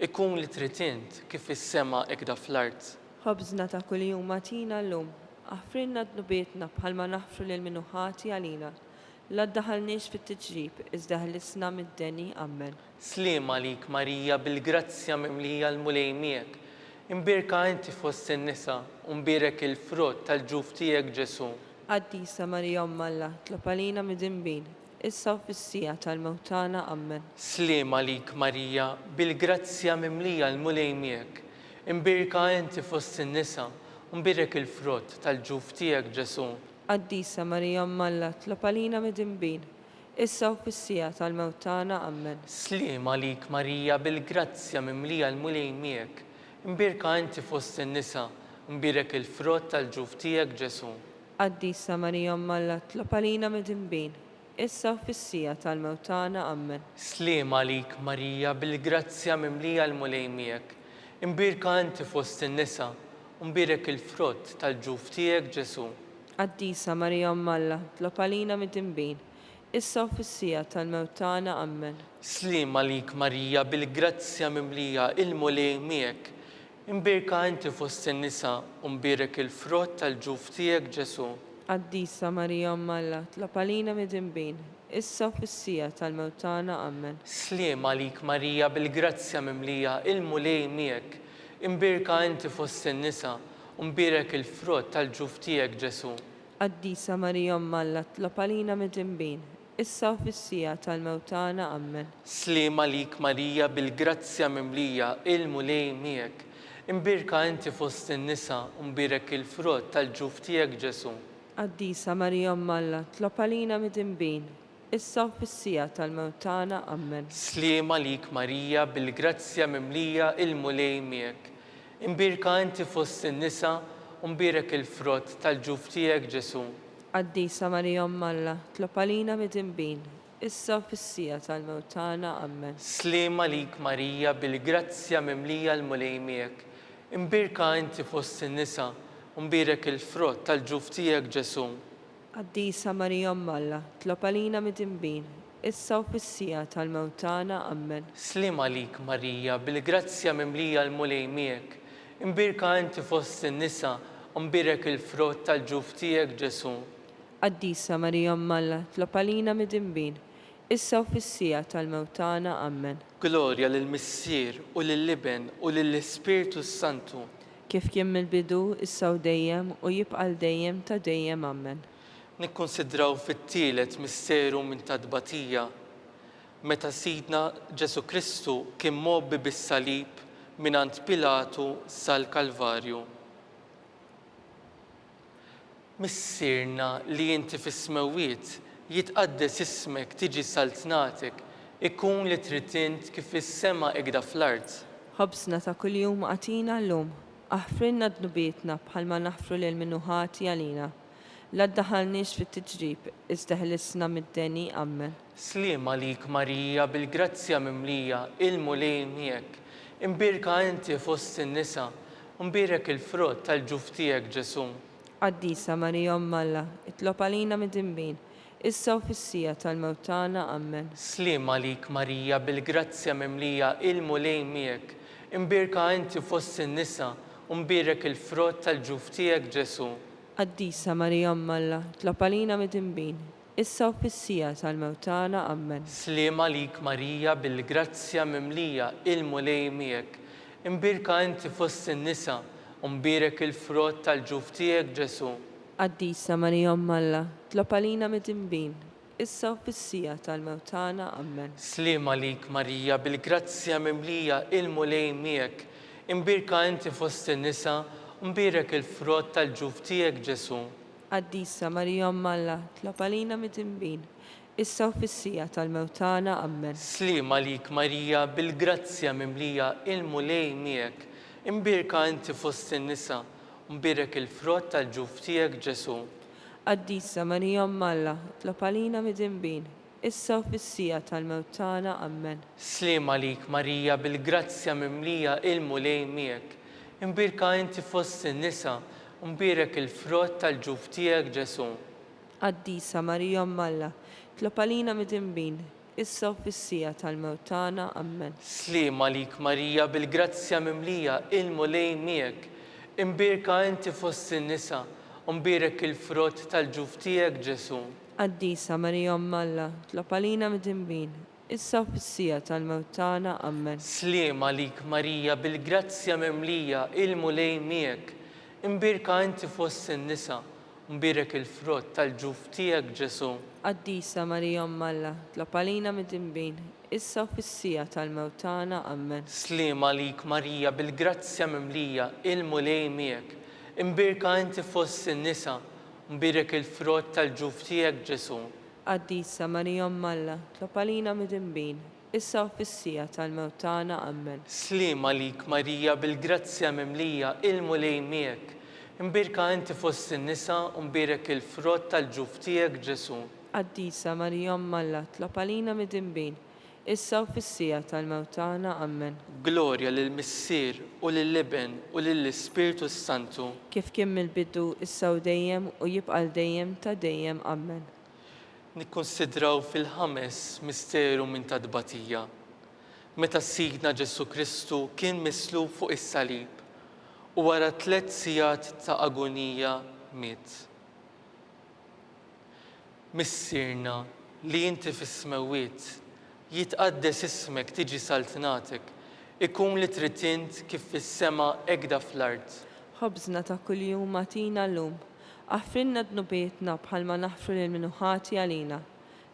S2: ikun li trid int kif is-sema ekda fl-art.
S3: Ħobżna ta' kuljum atina llum, aħfrinna dnubietna bħalma naħfru lil min hu ħati għalina. La ddaħalniex fit-tiġrib, iżda ħlisna mid-deni. Amen.
S2: Slim għalik Marija bil-grazzja mimlija l-mulej miegħek, imbirka inti fost in-nisa, u mbirek il-frott tal-ġuf tiegħek Ġesu.
S3: Qaddisa Marija Umm Alla, itlob għalina mid-dinbin, issa u fis-sija tal-mewt tagħna. Amen.
S2: Slim għalik Marija bil-grazzja mimlija l-mulej miegħek, imbirka inti fost in-nisa, u mbirek il-frott tal-ġuf tiegħek Ġesu.
S3: Qaddisa Marija Umm Alla, itlob għalina mid-dinbin, issa u fis-sija tal-mewt tagħna. Amen.
S2: Slim għalik Marija bil-grazzja mimlija l-mulej miegħek, imbirka inti fost in-nisa, u mbirek il-frott tal-ġuf tiegħek Ġesu.
S3: Qaddisa Marija Umm Alla, itlob għalina mid-dinbin, issa u fis-sija tal-mewt tagħna. Amen.
S2: Slim għalik Marija bil-grazzja mimlija l-mulej miegħek, imbirka inti fost in-nisa, u mbirek il-frott tal-ġuf tiegħek Ġesu.
S3: Qaddisa Marija Umm Alla, itlob għalina mid-dinbin, issa u fis-sija tal-mewt tagħna. Amen.
S2: Slim għalik Marija bil-grazzja mimlija il-mulej miegħek, imbirka inti fost in-nisa, u mbirek il-frott tal-ġuf tiegħek Ġesu.
S3: Qaddisa Marija Umm Alla, itlob għalina mid-dinbin, issa u fis-sija tal-mewt tagħna. Amen.
S2: Slim għalik Marija bil-grazzja mimlija il-mulej miegħek, imbirka inti fost in-nisa, u mbirek il-frott tal-ġuf tiegħek Ġesu.
S3: Qaddisa Marija Umm Alla, itlob għalina mid-dinbin, issa u fis-sija tal-mewt tagħna. Amen.
S2: Slim għalik Marija bil-grazzja mimlija il-mulej miegħek, imbirka inti fost in-nisa, u mbirek il-frott tal-ġuf tiegħek Ġesu.
S3: Qaddisa Marija Umm Alla, itlob għalina mid-dinbin, issa u fis-sija tal-mewt tagħna. Amen.
S2: Slim għalik Marija bil-grazzja mimlija il-mulej miegħek, imbirka inti fost in-nisa, u mbirek il-frott tal-ġuf tiegħek Ġesu.
S3: Qaddisa Marija Umm Alla, itlob għalina mid-dinbin, issa u fis-sija tal-mewt tagħna. Amen.
S2: Slim għalik Marija bil-grazzja mimlija l-mulej miegħek, imbirka inti fost in-nisa, u mbirek il-frott tal-ġuf tiegħek Ġesu.
S3: Qaddisa Marija Umm Alla, itlob għalina mid-dinbin, issa u fis-sija tal-mewt tagħna. Amen.
S2: Slim għalik Marija bil-grazzja mimlija l-mulej miegħek, imbirka inti fost in-nisa, u mbirek il-frott tal-ġuf tiegħek Ġesu.
S3: Qaddisa Marija Umm Alla, itlob għalina mid-dinbin, issa u fis-sija tal-mewt tagħna. Amen.
S2: Glorja lill-Missier u lill-Iben u lill-Ispiritu Santu.
S3: Kif kien mill-bidu, issa u dejjem u jibqa' dejjem ta' dejjem. Amen.
S2: Nikkonsidraw fit-tielet misteru minn tadbatija, meta Sidna Ġesu Kristu kien mobbi bis-salib minant Pilatu sal-Kalvarju. Missierna li inti fis-smewwiet jitqaddes ismek tiġi saltnatek, ikun li trid int kif is-sema ekda fl-art.
S3: Ħobżna ta' kuljum atina llum, aħfrinna dnubietna bħalma naħfru lil min hu ħati għalina. La ddaħalniex fit-tiġrib, iżda ħlisna mid-deni. Amen.
S2: Sliem għalik Marija bil-grazzja mimlija il-mulej miegħek. Imbirka inti fost in-nisa u mbirek il-frott tal-ġuf tiegħek Ġesu.
S3: Qaddisa Marija Umm Alla, itlob għalina mid-dinbin, issa u fis-sija tal-mewt tagħna. Amen.
S2: Sliem għalik Marija bil-grazzja mimlija il-mulej miegħek. Imbirka inti fost in-nisa u mbirek il-frott tal-ġuf tiegħek Ġesu.
S3: Qaddisa Marija Umm Alla, itlob għalina mid-dinbin, issa u fis-sija tal-mewt tagħna. Amen.
S2: Sliem għalik Marija bil-grazzja mimlija il-mulej miegħek. Imbirka inti fost in-nisa u mbirek il-frott tal-ġuf tiegħek Ġesu.
S3: Qaddisa Marija Umm Alla, itlob għalina mid-dinbin, issa u fis-sija tal-mewt tagħna. Amen.
S2: Sliem għalik Marija bil-grazzja mimlija il-mulej miegħek. Imbirka inti fost in-nisa u mbirek il-frott tal-ġuf tiegħek Ġesu.
S3: Qaddisa Marija Umm Alla, itlob għalina mid-dinbin, issa u fis-sija tal-mewt tagħna. Amen.
S2: Sliem għalik Marija bil-grazzja mimlija il-mulej miegħek. Imbirka inti fost in-nisa u mbirek il-frott tal-ġuf tiegħek Ġesu.
S3: Qaddisa Marija Umm Alla, itlob għalina mid-dinbin, issa u fis-sija tal-mewt tagħna. Amen.
S2: Sliem għalik Marija bil-grazzja mimlija il-mulej miegħek. Imbirka inti fost in-nisa u mbirek il-frott tal-ġuf tiegħek Ġesu.
S3: Qaddisa Marija Umm Alla, itlob għalina mid-dinbin, issa u fis-sija tal-mewt tagħna. Amen.
S2: Sliem għalik Marija bil-grazzja mimlija il-mulej miegħek. Imbirka inti fost in-nisa u mbirek il-frott tal-ġuf tiegħek Ġesu.
S3: Qaddisa Marija Umm Alla, itlob għalina mid-dinbin, issa u fis-sija tal-mewt tagħna. Amen.
S2: Sliem għalik Marija bil-grazzja mimlija il-mulej miegħek. Imbirka inti fost in-nisa u mbirek il-frott tal-ġuf tiegħek Ġesu.
S3: Qaddisa Marija Umm Alla, itlob għalina mid-dinbin, issa u fis-sija tal-mewt tagħna. Amen.
S2: Sliem għalik Marija bil-grazzja mimlija il-mulej miegħek. Imbirka inti fost in-nisa u mbirek il-frott tal-ġuf tiegħek Ġesu.
S3: Qaddisa Marija Umm Alla, itlob għalina mid-dinbin, issa u fis-sija tal-mewt tagħna. Amen.
S2: Sliem għalik Marija bil-grazzja mimlija il-mulej miegħek. Imbirka inti fost in-nisa u mbirek il-frott tal-ġuf tiegħek Ġesu.
S3: Qaddisa Marija Umm Alla, itlob għalina mid-dinbin, issa u fis-sija tal-mewt tagħna. Amen.
S2: Glorja lill-Missier u lill-Iben u lill-Ispiritu Santu.
S3: Kif kien mill-bidu, issa u dejjem u jibqa' dejjem ta' dejjem. Amen.
S2: Nikkonsidraw fil-ħames misteru minn tadbatija. Meta Sidna Ġesu Kristu kien mislub fuq is-salib u wara 3 sigħat ta' agonija miet. Missierna li inti fis-smewiet jitqaddes ismek tiġi saltnatek, ikun li trid int kif fis-sema hekk fl-art.
S3: Ħobżna ta' kuljum agħtina llum, aħfrilna dnubietna bħalma naħfru lil min hu ħati għalina.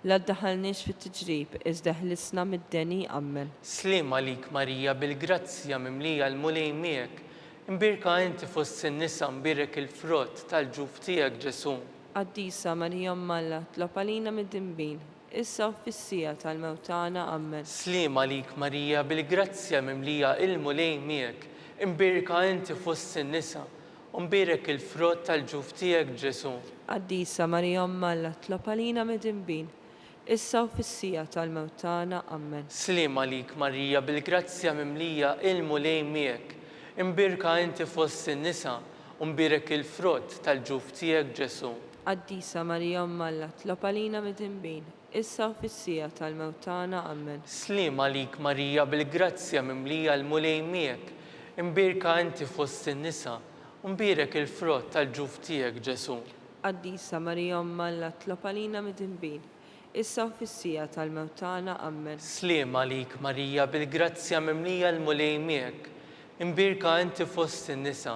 S3: La ddaħħalniex fit-tiġrib, iżda ħlisna mid-deni. Amen.
S2: Sliem għalik Marija bil-grazzja mimlija l-mulej miegħek. Imbirka inti fost in-nisa mbirek il-frott tal-ġuf tiegħek Ġesu.
S3: Qaddisa Marija Umm Alla, itlob għalina mid-dinbin, issa u fis-sija tal-mewt tagħna. Amen.
S2: Sliem għalik Marija bil-grazzja mimlija il-mulej miegħek. Imbirka inti fost in-nisa u mbirek il-frott tal-ġuf tiegħek Ġesu.
S3: Qaddisa Marija Umm Alla, itlob għalina mid-dinbin, issa u fis-sija tal-mewt tagħna. Amen.
S2: Sliem għalik Marija bil-grazzja mimlija il-mulej miegħek. Imbirka inti fost in-nisa u mbirek il-frott tal-ġuf tiegħek Ġesu.
S3: Qaddisa Marija Umm Alla, itlob għalina mid-dinbin, issa u fis-sija tal-mewt tagħna. Amen.
S2: Sliem għalik Marija bil-grazzja mimlija l-mulej miegħek. Imbirka inti fost in-nisa u mbirek il-frott tal-ġuf tiegħek Ġesu.
S3: Qaddisa Marija Umm Alla, itlob għalina mid-dinbin, issa u fis-sija tal-mewt tagħna. Amen.
S2: Sliem għalik Marija bil-grazzja mimlija l-mulej miegħek. Imbirka inti fost in-nisa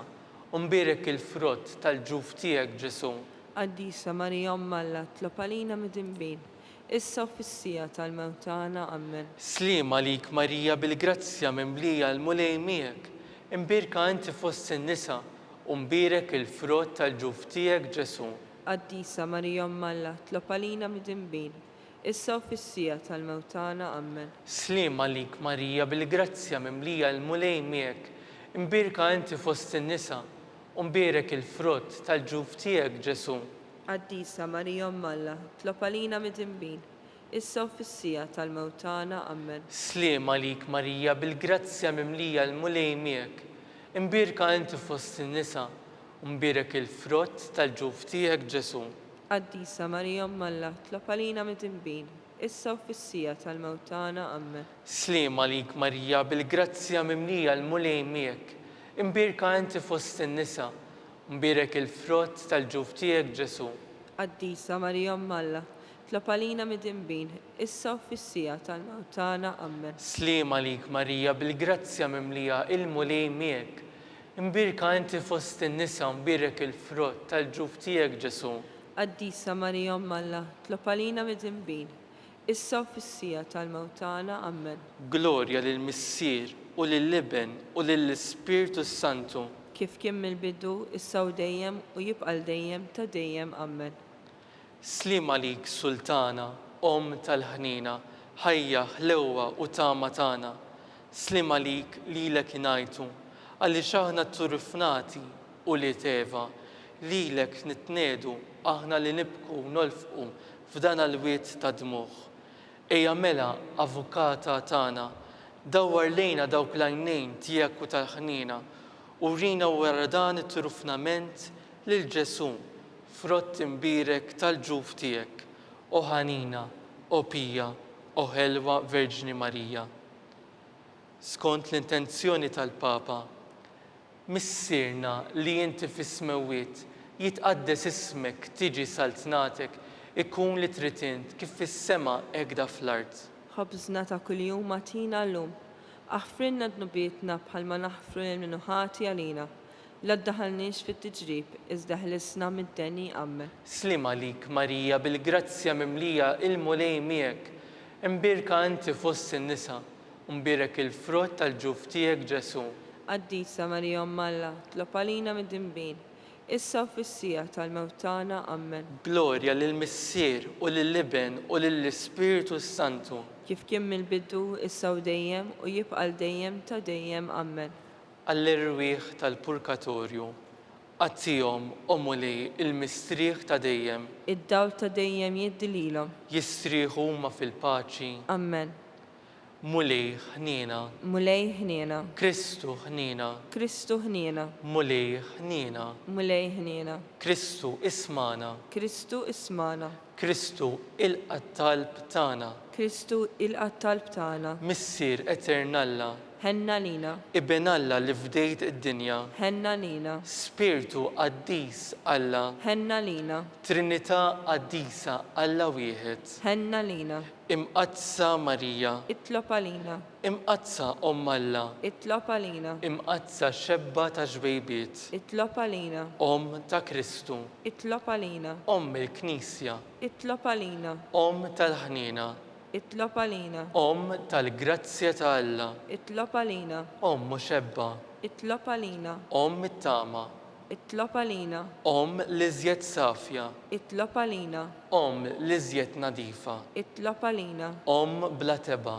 S2: u mbirek il-frott tal-ġuf tiegħek Ġesu.
S3: Qaddisa Marija Umm Alla, itlob għalina mid-dinbin, issa u fis-sija tal-mewt tagħna. Amen.
S2: Sliem għalik Marija bil-grazzja mimlija l-mulej miegħek. Imbirka inti fost in-nisa u mbirek il-frott tal-ġuf tiegħek Ġesu.
S3: Qaddisa Marija Umm Alla, itlob għalina mid-dinbin, issa u fis-sija tal-mewt tagħna. Amen.
S2: Sliem għalik Marija bil-grazzja mimlija l-mulej miegħek. Imbirka inti fost in-nisa u mbirek il-frott tal-ġuf tiegħek Ġesu.
S3: Qaddisa Marija Umm Alla, itlob għalina mid-dinbin, issa u fis-sija tal-mewt tagħna. Amen.
S2: Sliem għalik Marija bil-grazzja mimlija l-mulej miegħek. Imbirka inti fost in-nisa u mbirek il-frott tal-ġuf tiegħek Ġesu.
S3: Qaddisa Marija Umm Alla, tlob għalina mit-tinbin, issa u fis-sija tal-mewt tagħna. Amen.
S2: Sliem għalik Marija bil-grazzja mimlija l-mulej miegħek. Imbirka inti fost in-nisa u mbirek il-frott tal-ġuf tiegħek Ġesu.
S3: Qaddisa Marija Umm Alla, tlob għalina mit-tinbin, issa u fis-sija tal-mewt tagħna. Amen.
S2: Sliem għalik Marija bil-grazzja mimlija il-mulej miegħek. Imbirka inti fost in-nisa u mbirek il-frott tal-ġuf tiegħek Ġesu.
S3: Qaddisa Marija Umm Alla, tlob għalina mit-tinbin, issa u fis-sija tal-mewt tagħna. Amen.
S2: Glorja lill-Missier u lill-Iben u lill-Ispiritu Santu.
S3: Kif kien mill-bidu, issa u dejjem u jibqa' dejjem ta' dejjem. Amen.
S2: Sliem għalik Sultana, Om tal-ħnina, ħajja, ħlewwa u tama tagħna. Sliem għalik lilek ingħajtu, għaliex aħna turufnati u li teva, lilek nitnedu aħna li nibku u nolfqu f'dan il-wiet ta' dmuħ. Ejja mela avukata tagħna, dawwar lejna dawk l-għajnejn tiegħek u tal-ħnina u rina wara dan it-turufnament lil Ġesu, frott imbirek tal-ġuf tiegħek, o ħanina, o pija, o ħelwa Verġni Marija. Skont l-intenzjoni tal-Papa, missirna li inti fis-smewwiet jitqaddes ismek tiġi saltnatek ikun li trid int kif fis-sema hekk fl-art.
S3: Ħobżna ta' kuljum agħtina llum, aħfrilna dnubietna bħalma naħfru lil-minuħati għalina. La ddaħalniex fit-tiġrib, iżda ħlisna mid-deni. Amen.
S2: Sliem għalik Marija bil-grazzja mimlija il-mulej miegħek. Imbirka inti fost in-nisa u mbirek il-frott tal-ġuf tiegħek Ġesu.
S3: Qaddisa Marija Umm Alla, tlob għalina mid-dinbin, issa u fis-sija tal-mewt tagħna. Amen.
S2: Glorja lill-Missier u lill-Iben u lill-Ispiritu Santu.
S3: Kif kien mill-bidu, issa u dejjem u jibqa' dejjem ta' dejjem. Amen.
S2: Għall-irwieħ tal-purkatorju, għattihom u mulej il-mistrieħ ta' dejjem.
S3: Id-dawl ta' dejjem jiddililhom.
S2: Jistrieħu huma fil-paċi.
S3: Amen.
S2: Mulej ħniena.
S3: Mulej ħniena.
S2: Kristu ħniena.
S3: Kristu ħniena.
S2: Mulej ħniena.
S3: Mulej ħniena.
S2: Kristu ismana.
S3: Kristu ismana.
S2: Kristu il-qattalb tagħna.
S3: Kristu il-qattalb tagħna.
S2: Missier Eternalla.
S3: Ħenna lina.
S2: Iben Alla li fdejt id-dinja.
S3: Ħenna lina.
S2: Spiritu qaddis Alla.
S3: Ħenna lina.
S2: Trinità qaddisa Alla wieħed.
S3: Ħenna lina.
S2: Imqazza Marija.
S3: Itlob għalina.
S2: Imqazza Omm Alla.
S3: Itlob għalina.
S2: Imqazza xebba ta' ġbejbiet.
S3: Itlob għalina.
S2: Om ta' Kristu.
S3: Itlob għalina.
S2: Om il-Knisja.
S3: Itlob għalina.
S2: Om tal-ħnina.
S3: Itlob għalina.
S2: Om tal-grazzja ta' Alla.
S3: Itlob għalina.
S2: Om muxebba.
S3: Itlob għalina.
S2: Om it-tama.
S3: Itlob għalina.
S2: Om l-iżjed safja.
S3: Itlob għalina.
S2: Om l-iżjed nadifa.
S3: Itlob għalina.
S2: Om bla teba.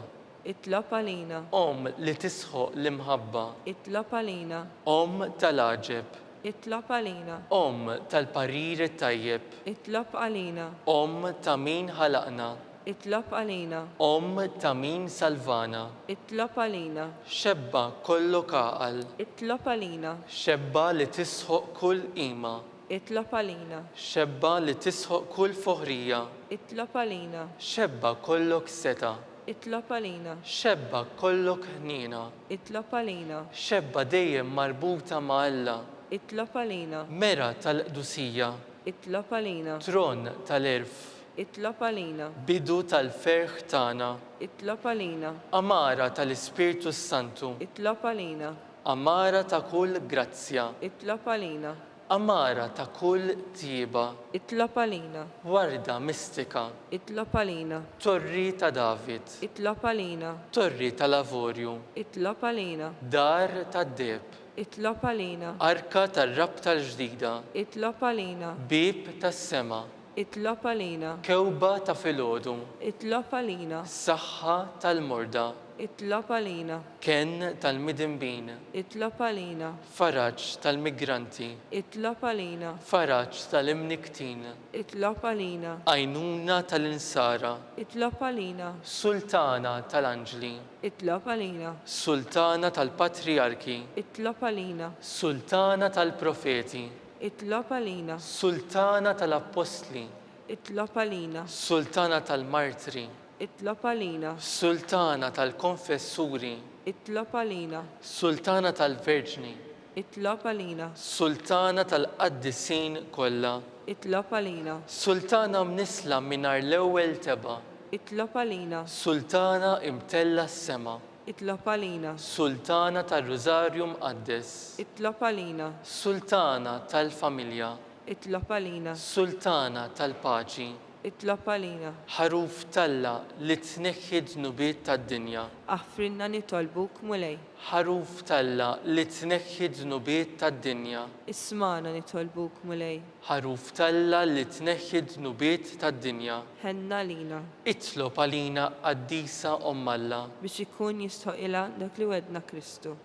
S3: Itlob għalina.
S2: Om li tisħoq l-imħabba.
S3: Itlob għalina.
S2: Om tal-aġeb.
S3: Itlob għalina.
S2: Om tal-parir tajjeb.
S3: Itlob għalina.
S2: Om ta' min ħalaqna.
S3: Itlob għalina.
S2: Om ta' min salvana.
S3: Itlob għalina.
S2: Xebba kollu kaqal.
S3: Itlob għalina.
S2: Xebba li tisħoq kull qima.
S3: Itlob għalina.
S2: Xebba li tisħoq kull foħrija.
S3: Itlob għalina.
S2: Xebba kollok seta.
S3: Itlob għalina.
S2: Xebba kollok ħnina.
S3: Itlob għalina.
S2: Xebba dejjem marbuta ma' Alla.
S3: Itlob għalina.
S2: Mera tal-qdusija.
S3: Itlob għalina.
S2: Tron tal-irf.
S3: Itlob għalina.
S2: Bidu tal-ferħ tagħna.
S3: Itlob għalina.
S2: Amara tal-Ispiritu Santu.
S3: Itlob għalina.
S2: Amara ta' kull grazzja.
S3: Itlob għalina.
S2: Amara ta' kull tieba.
S3: Itlob għalina.
S2: Warda mistika.
S3: Itlob għalina.
S2: Torri ta' David.
S3: Itlob għalina.
S2: Torri tal-Lavorju.
S3: Itlob għalina.
S2: Dar tad-deb.
S3: Itlob għalina.
S2: Arka tar-rab tal-ġdida.
S3: Itlob għalina.
S2: Bib tas-sema.
S3: Itlob għalina.
S2: kewba ta' filgħodu,
S3: Itlob għalina.
S2: saħħa tal-morda,
S3: Itlob għalina.
S2: ken tal-midinbin,
S3: Itlob għalina.
S2: faraġġ tal-migranti,
S3: Itlob għalina.
S2: faraġġ tal-imniktin,
S3: Itlob għalina.
S2: għajnuna tal-insara,
S3: Itlob għalina.
S2: sultana tal-anġli,
S3: Itlob għalina.
S2: sultana tal-patriarki,
S3: Itlob għalina.
S2: sultana tal-profeti,
S3: Itlob għalina.
S2: sultana tal-apostli,
S3: Itlob għalina.
S2: sultana tal-martri,
S3: Itlob għalina.
S2: sultana tal-konfessuri,
S3: Itlob għalina.
S2: sultana tal-verġni,
S3: Itlob għalina.
S2: sultana tal-qaddisin kollha,
S3: Itlob għalina.
S2: sultana mnisla minar l-ewwel teba,
S3: Itlob għalina.
S2: sultana imtella s-sema,
S3: Itlob għalina.
S2: sultana tal-Rożarju Mqaddes,
S3: Itlob għalina.
S2: sultana tal-familja,
S3: Itlob għalina.
S2: sultana tal-paċi,
S3: Itlob għalina.
S2: ħaruf talla li tneħħi dnubiet tad-dinja,
S3: Aħfrinna nitolbuk mulej.
S2: ħaruf talla li tneħħi dnubiet tad-dinja,
S3: Ismana nitolbuk mulej.
S2: ħaruf talla li tneħħi dnubiet tad-dinja.
S3: Ħenna lina
S2: Itlob għalina qaddisa Omm Alla,
S3: biex ikun jistħoqila dak li wedna Kristu.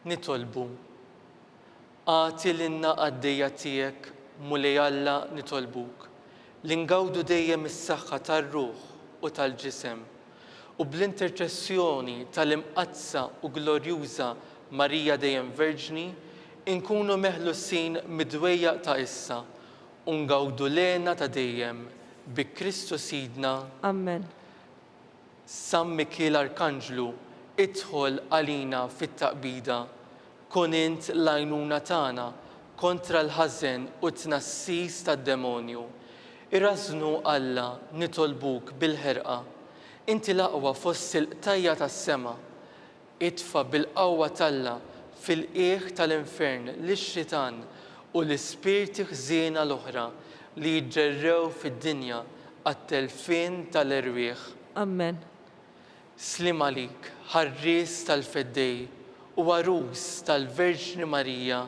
S2: nitolbu. Għati l-inna għaddejja tiegħek mulej Alla nitolbuk. Li ngawdu dejjem is-saħħa tar-ruħ u tal-ġisem u bl-interċessjoni tal-imqazza u glorjuża Marija dejjem Verġni inkunu meħlusin midwejjaq ta' issa u ngawdu lena ta' dejjem bi Kristu Sidna.
S3: Amen.
S2: San Mikiel Arkanġlu, idħol għalina fit-taqbida, kun int l-għajnuna tagħna kontra l-ħażen u t-tnassis tad-demonju. Irrażnu Alla nitolbuk bil-ħerqa, inti l-aqwa fost il-qtajja tas-sema, itfa bil-qawwa talla fil-qiegħ tal-infern lix-xitan u l-ispirti ħżiena l-oħra li jġerrew fid-dinja għat-telfien tal-irwieħ.
S3: Amen.
S2: Slim għalik, ħarries tal-feddej u għarus tal-Verġni Marija,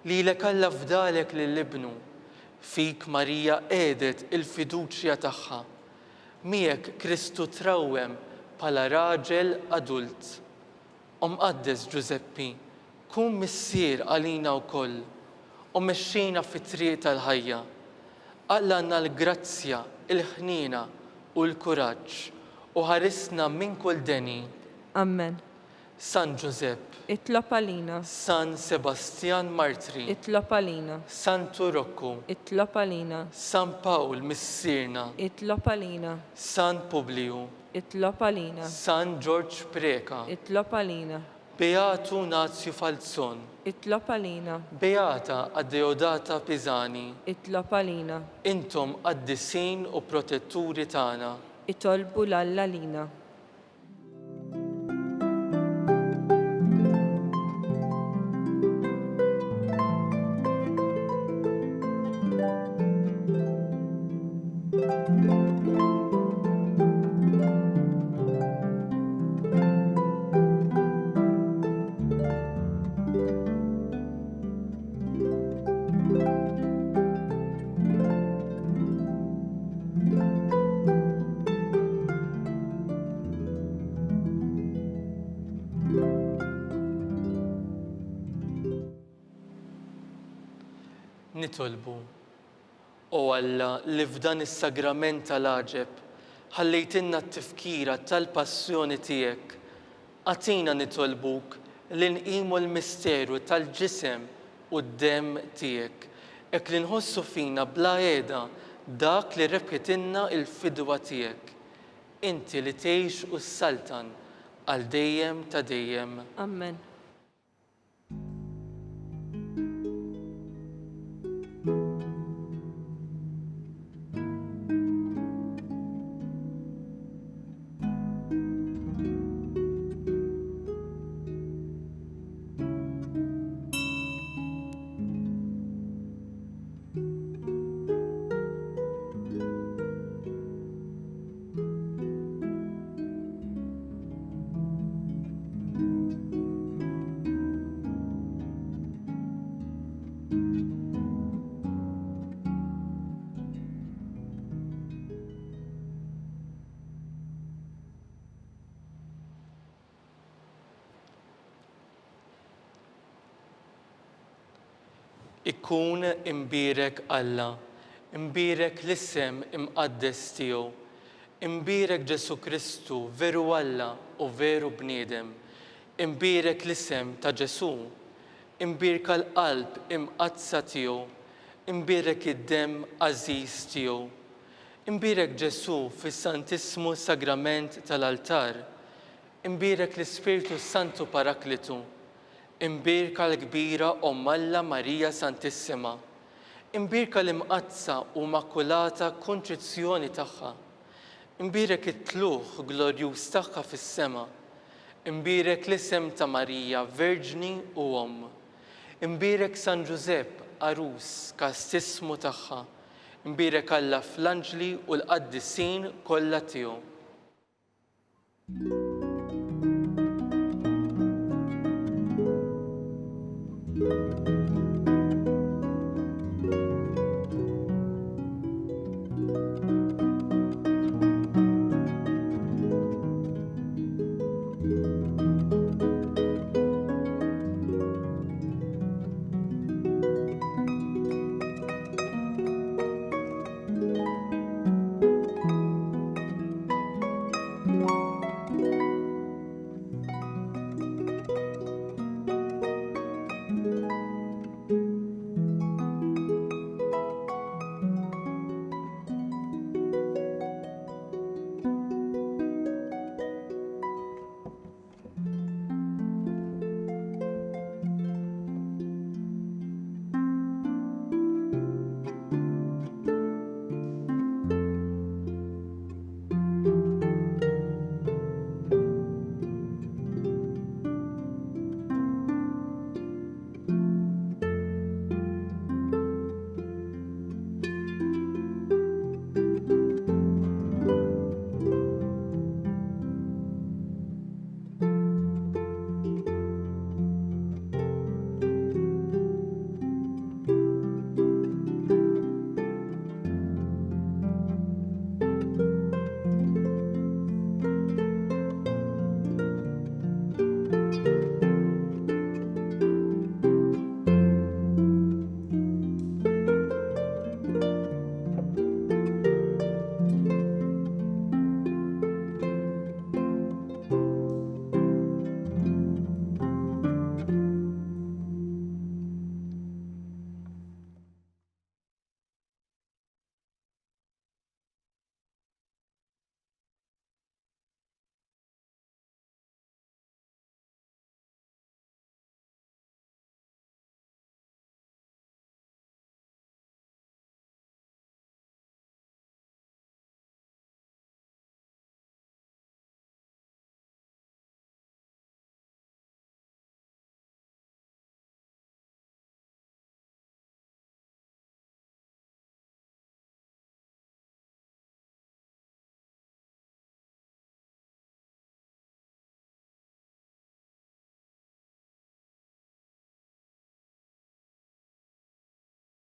S2: li l-ekalla fdalek lill-ibnu, fik Marija għedet il-fiduċja tagħha. Miegħek Kristu trawwem bħala raġel adult. Mqaddes Giuseppi, kun missier għalina wkoll u mexxina fit-triq tal-ħajja. Għallanna l-grazzja, il-ħnina u l-kuraġġ u ħarisna minn kull deni.
S3: Amen.
S2: San Giuseppe,
S3: Itlob għalina.
S2: San Sebastian Martri,
S3: Itlob għalina.
S2: San Turokku,
S3: Itlob għalina.
S2: San Pawl Missirna,
S3: Itlob għalina.
S2: San Publiu,
S3: Itlob għalina.
S2: San George Preka,
S3: Itlob għalina.
S2: Beatu Nazio Falzon,
S3: Itlob għalina.
S2: Beata Addeodata Pisani,
S3: Itlob għalina.
S2: intom qaddisin u protetturi tagħna.
S3: Itolbu l-Alla lina.
S2: Nitolbu, o Alla li f'dan is-sagrament tal-aġeb ħallejtinna t-tifkira tal-passjoni tiegħek, għatina nitolbuk li nqimu l-misteru tal-ġisem u d-dem tiegħek, hekk li nħossu fina bla għeda dak li rebħitinna il-fidwa tiegħek. Inti li tgħix u s-saltan għal dejjem ta' dejjem.
S3: Amen.
S2: Ikkun imbirek Alla, imbirek l-isem imqaddes tiegħu, imbirek Ġesu Kristu veru Alla u veru bniedem, imbirek l-isem ta' Ġesu, imbirka l-qalb imqazza tiegħu, imbirek id-dem għażiż tiegħu, imbirek Ġesu fis-Santissimu Sagrament tal-altar, imbirek l-Ispiritu Santu Paraklitu, imbirka l-kbira Alla Marija Santissima, imbirka l-imqazza u makkulata kontrizzjoni tagħha, imbirek it-tluħ glorjuż tagħha fis-sema, imbirek l-isem ta' Marija Verġni u Omm, imbirek San Ġusepp arus kastissmu tagħha, imbirek Alla fl-anġli u l-qaddisin kollha tiegħu.